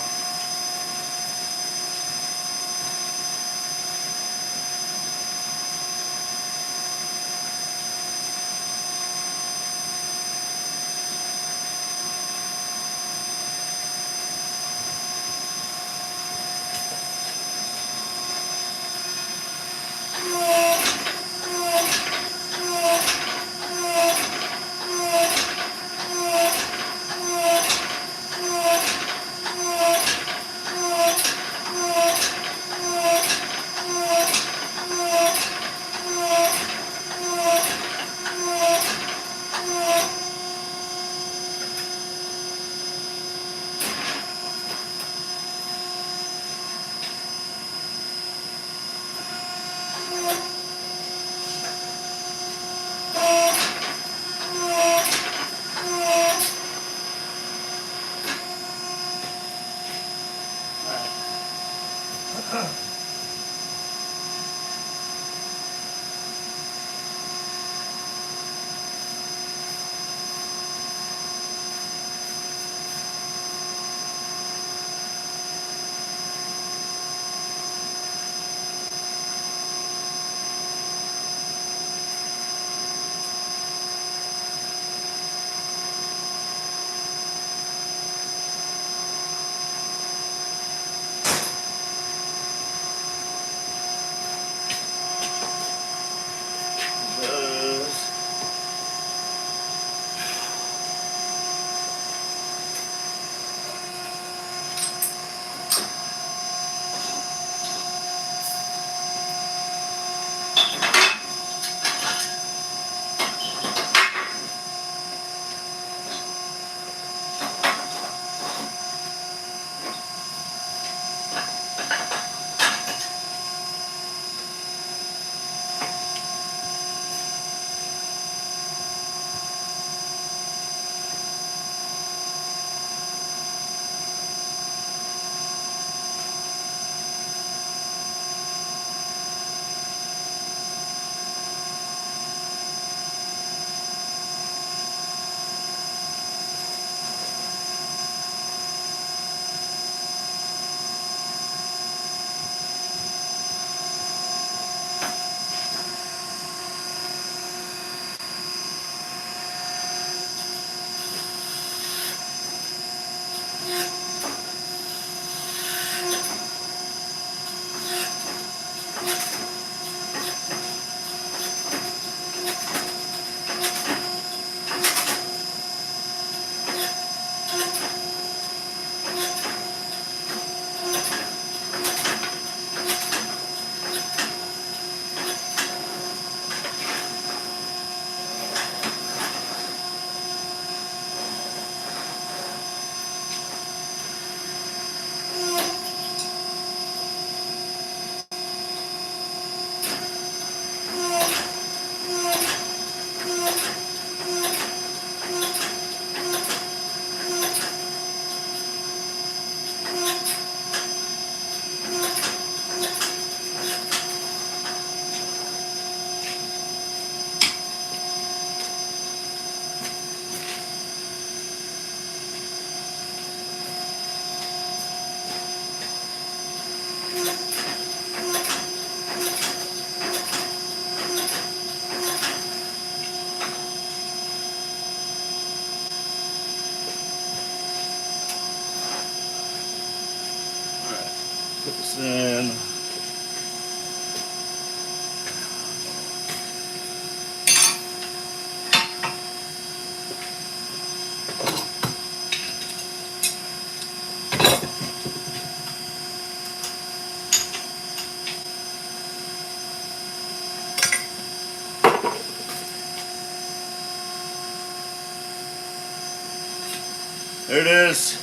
There it is.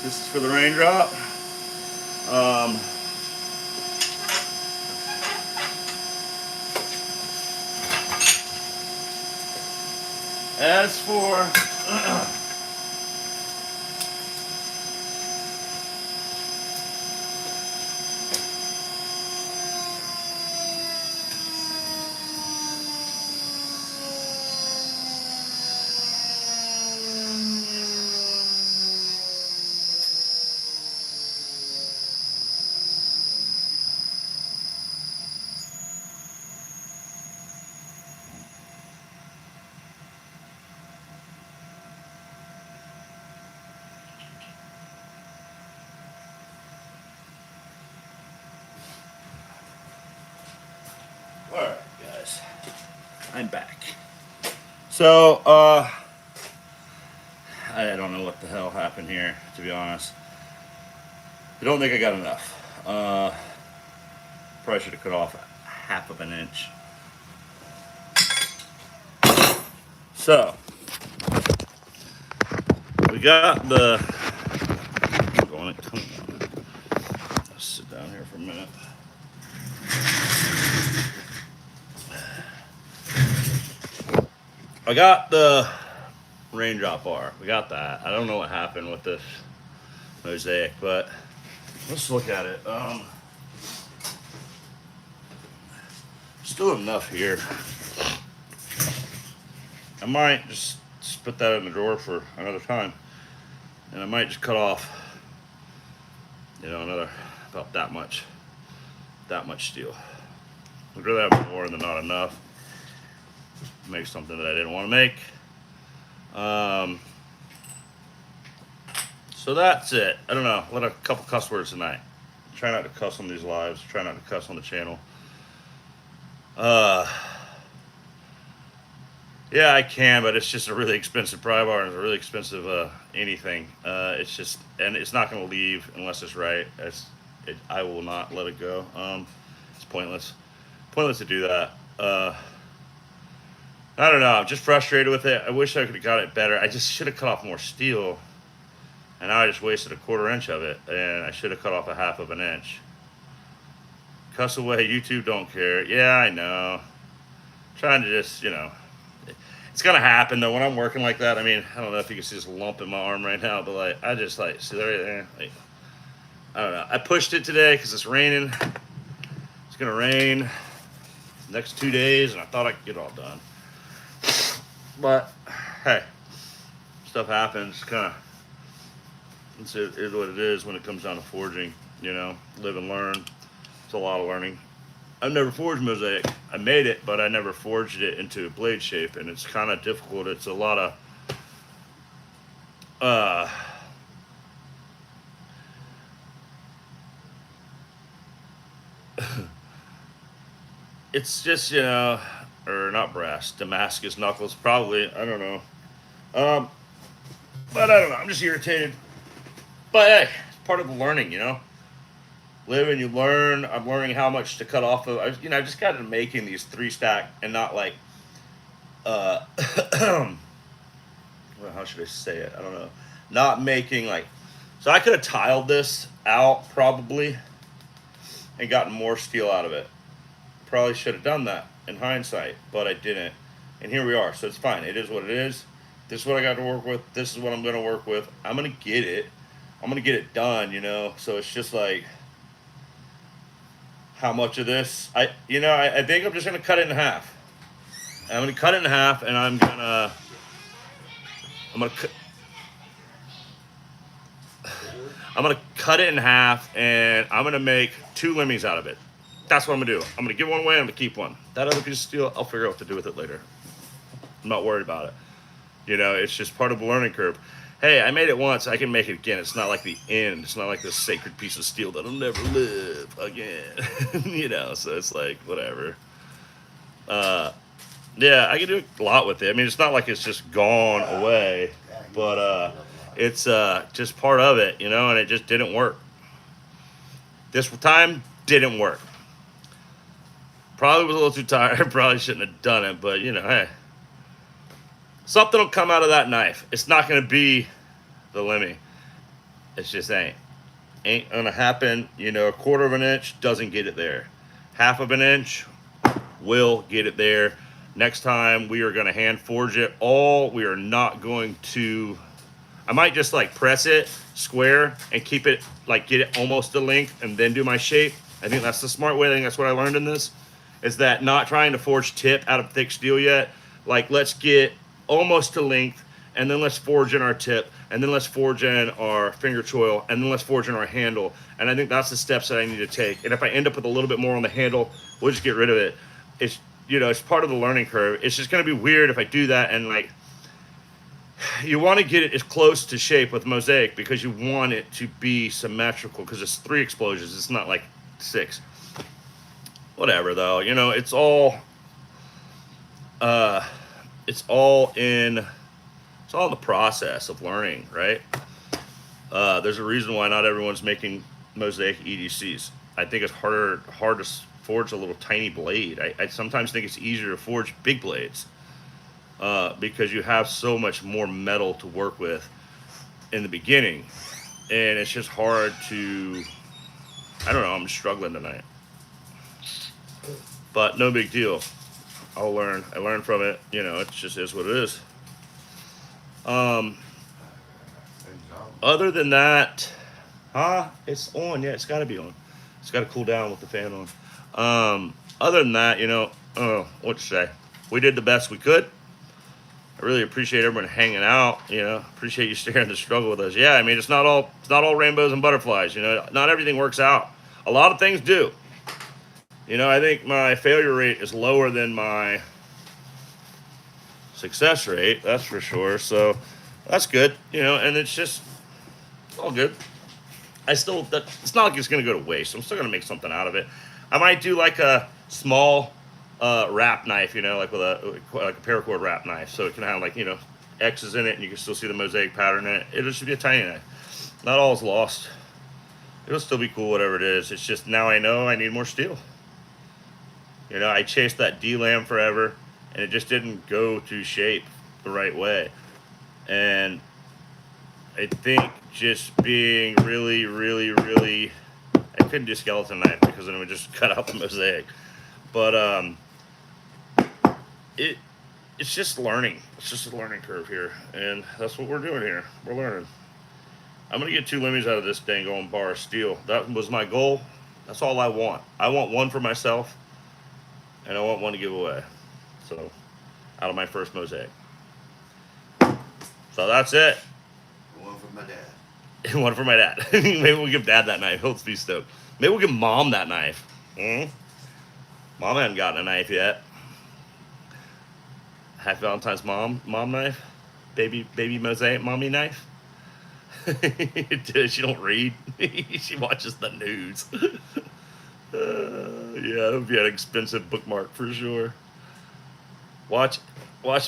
This is for the raindrop. Um, as for all right, guys, I'm back. So, I don't know what the hell happened here, to be honest. I don't think I got enough. Probably should have cut off half of an inch. So, we got the. Come on. Let's sit down here for a minute. I got the raindrop bar. We got that. I don't know what happened with this mosaic, but let's look at it. Still enough here. I might just put that in the drawer for another time, and I might just cut off, another about that much steel. I'd rather have more than not enough. Make something that I didn't want to make. So that's it. I don't know. Let a couple cuss words tonight. Try not to cuss on these lives. Try not to cuss on the channel. Yeah, I can, but it's just a really expensive pry bar and it's a really expensive anything. It's just, and it's not going to leave unless it's right. I will not let it go. It's pointless. Pointless to do that. I don't know. I'm just frustrated with it. I wish I could have got it better. I just should have cut off more steel. And now I just wasted a 1/4 inch of it. And I should have cut off a 1/2 of an inch. Cuss away. YouTube don't care. Yeah, I know. Trying to just, It's going to happen, though. When I'm working like that, I mean, I don't know if you can see this lump in my arm right now. But, I just, see that right there? I don't know. I pushed it today because it's raining. It's going to rain the next 2 days. And I thought I could get it all done. But hey, stuff happens. It is what it is when it comes down to forging. Live and learn. It's a lot of learning. I've never forged mosaic. I made it, but I never forged it into a blade shape, and it's kind of difficult. It's a lot of it's just or not brass, Damascus knuckles, probably. I don't know. But I don't know. I'm just irritated. But hey, it's part of the learning, Live and you learn. I'm learning how much to cut off of. I just got into making these 3-stack and not like, well, how should I say it? I don't know. Not making so I could have tiled this out probably and gotten more steel out of it. Probably should have done that in hindsight, but I didn't. And here we are. So it's fine. It is what it is. This is what I got to work with. This is what I'm going to work with. I'm going to get it. I'm going to get it done, So it's just how much of this? I think I'm just going to cut it in half. I'm going to cut it in half, and I'm going to cut it in half, and I'm going to make 2 lemmies out of it. That's what I'm going to do. I'm going to give one away. I'm going to keep one. That other piece of steel, I'll figure out what to do with it later. I'm not worried about it. It's just part of the learning curve. Hey, I made it once. I can make it again. It's not like the end. It's not like this sacred piece of steel that'll never live again. So it's whatever. Yeah, I can do a lot with it. I mean, it's not like it's just gone away, but it's just part of it, and it just didn't work. This time didn't work. Probably was a little too tired. Probably shouldn't have done it, but hey. Something will come out of that knife. It's not going to be the lemmy. It's just ain't gonna happen. You know, a quarter of an inch doesn't get it there. Half of an inch will get it there. Next time we are gonna hand forge it all. We are not going to. I might just like press it square and keep it like get it almost to length and then do my shape. I think that's the smart way. I think that's what I learned in this. Is that not trying to forge tip out of thick steel yet. Like let's get almost to length and then let's forge in our tip and then let's forge in our finger choil and then let's forge in our handle. And I think that's the steps that I need to take. And if I end up with a little bit more on the handle, we'll just get rid of it. It's, you know, it's part of the learning curve. It's just going to be weird if I do that and like, you want to get it as close to shape with mosaic because you want it to be symmetrical because it's 3 explosions. It's not like 6. Whatever though, you know, it's all in the process of learning, right? There's a reason why not everyone's making mosaic EDCs. I think it's hard to forge a little tiny blade. I sometimes think it's easier to forge big blades because you have so much more metal to work with in the beginning, and it's just hard to. I don't know. I'm struggling tonight, but no big deal. I'll learn. I learn from it. You know, it just is what it is. Other than that, it's on. Yeah, it's got to be on. It's got to cool down with the fan on. Other than that, you know, what to say? We did the best we could. I really appreciate everyone hanging out. You know, appreciate you sharing the struggle with us. Yeah, I mean, it's not all rainbows and butterflies. You know, not everything works out. A lot of things do. You know, I think my failure rate is lower than my success rate. That's for sure. So that's good. You know, and it's just all good. It's not like it's gonna go to waste. I'm still gonna make something out of it. I might do like a small wrap knife, you know, like with a paracord wrap knife, so it can have like, you know, X's in it, and you can still see the mosaic pattern in it. It'll just be a tiny knife. Not all is lost. It'll still be cool, whatever it is. It's just now I know I need more steel. You know, I chased that D-lam forever, and it just didn't go to shape the right way. And I think just being really, really, really, I couldn't do skeleton knife because then it would just cut out the mosaic. But it's just learning. It's just a learning curve here, and that's what we're doing here. We're learning. I'm gonna get 2 lemmies out of this dang on bar of steel. That was my goal. That's all I want. I want one for myself, and I want one to give away. So, out of my first mosaic. So that's it. One for my dad. One for my dad. Maybe we'll give Dad that knife. He'll be stoked. Maybe we'll give Mom that knife. Mom hasn't gotten a knife yet. Happy Valentine's mom knife. Baby mosaic mommy knife. She don't read. She watches the news. Yeah, it would be an expensive bookmark for sure. Watch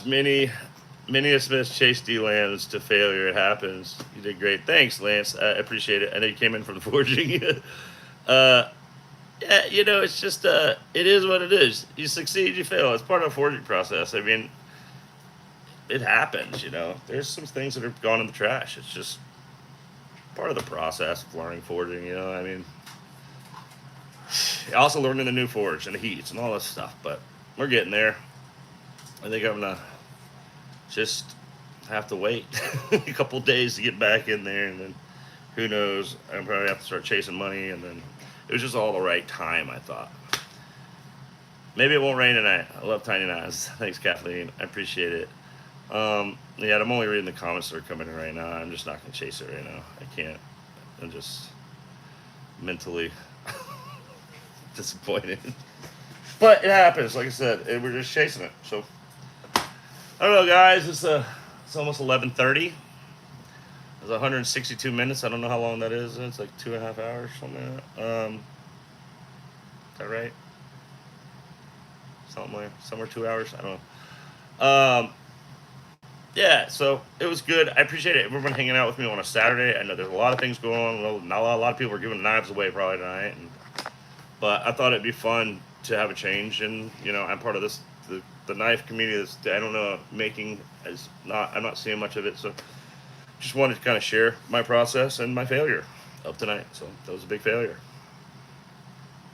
Minnie Smith chase D-Lance to failure. It happens. You did great. Thanks, Lance. I appreciate it. I know you came in from the forging. Yeah, you know, it's just, it is what it is. You succeed, you fail. It's part of the forging process. I mean, it happens, you know. There's some things that have gone in the trash. It's just part of the process of learning forging, you know. I mean, also learning the new forge and the heats and all this stuff, but we're getting there. I think I'm gonna just have to wait a couple days to get back in there, and then who knows? I'm probably have to start chasing money, and then it was just all the right time, I thought. Maybe it won't rain tonight. I love tiny knives. Thanks, Kathleen. I appreciate it. Yeah, I'm only reading the comments that are coming in right now. I'm just not gonna chase it right now. I can't. I'm just mentally disappointed. But it happens, like I said, we're just chasing it. So I don't know, guys. It's almost 11:30. It's 162 minutes. I don't know how long that is. It's like 2.5 hours, something like that. Is that right? Something like somewhere 2 hours. I don't know. Yeah, so it was good. I appreciate it. Everyone hanging out with me on a Saturday. I know there's a lot of things going on. Well, not a lot of people are giving knives away probably tonight, but I thought it'd be fun to have a change. And you know, I'm part of this the knife community. That's, I don't know, making is not. I'm not seeing much of it. So just wanted to kind of share my process and my failure of tonight. So that was a big failure.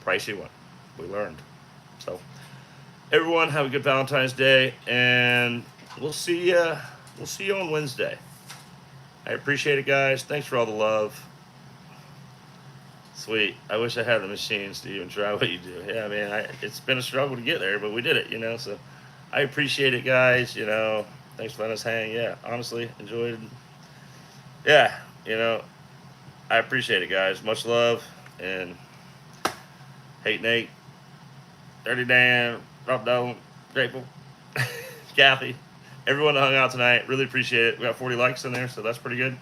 Pricey one. We learned. So everyone have a good Valentine's Day, and we'll see you. We'll see you on Wednesday. I appreciate it, guys. Thanks for all the love. Sweet. I wish I had the machines to even try what you do. Yeah, man. It's been a struggle to get there, but we did it. So I appreciate it, guys. Thanks for letting us hang. Yeah, honestly, enjoyed. Yeah, I appreciate it, guys. Much love, and hate Nate, Dirty Dan, Rob Dolan, grateful, Kathy, everyone that hung out tonight. Really appreciate it. We got 40 likes in there, so that's pretty good.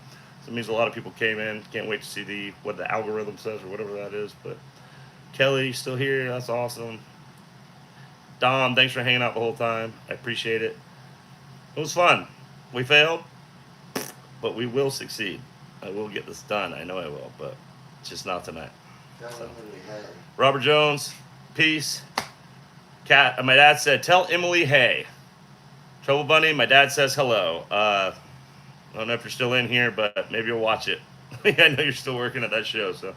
So it means a lot of people came in. Can't wait to see what the algorithm says or whatever that is. But Kelly still here. That's awesome. Dom, thanks for hanging out the whole time. I appreciate it. It was fun. We failed, but we will succeed. I will get this done. I know I will, but it's just not tonight. So. Robert Jones, peace. Cat. My dad said, tell Emily hey. Trouble Bunny, my dad says hello. I don't know if you're still in here, but maybe you'll watch it. I know you're still working at that show. So,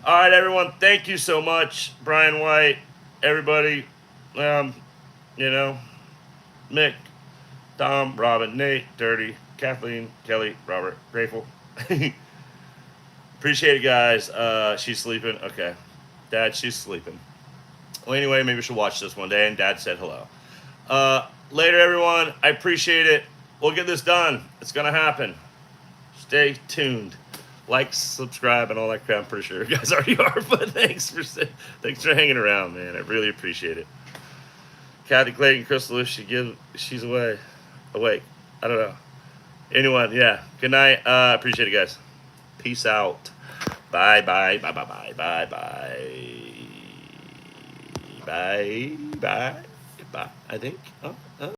all right, everyone. Thank you so much, Brian White, everybody. Mick, Dom, Robin, Nate, Dirty, Kathleen, Kelly, Robert, grateful. Appreciate it, guys. She's sleeping. Okay. Dad, she's sleeping. Well, anyway, maybe she'll watch this one day, and Dad said hello. Later, everyone. I appreciate it. We'll get this done. It's going to happen. Stay tuned. Like, subscribe, and all that crap. I'm pretty sure you guys already are, but thanks for hanging around, man. I really appreciate it. Kathy Clayton, Crystal, if she's awake. I don't know. Anyone, yeah. Good night. Appreciate it, guys. Peace out. Bye, bye, bye, bye, bye, bye, bye. Bye, bye, bye. I think.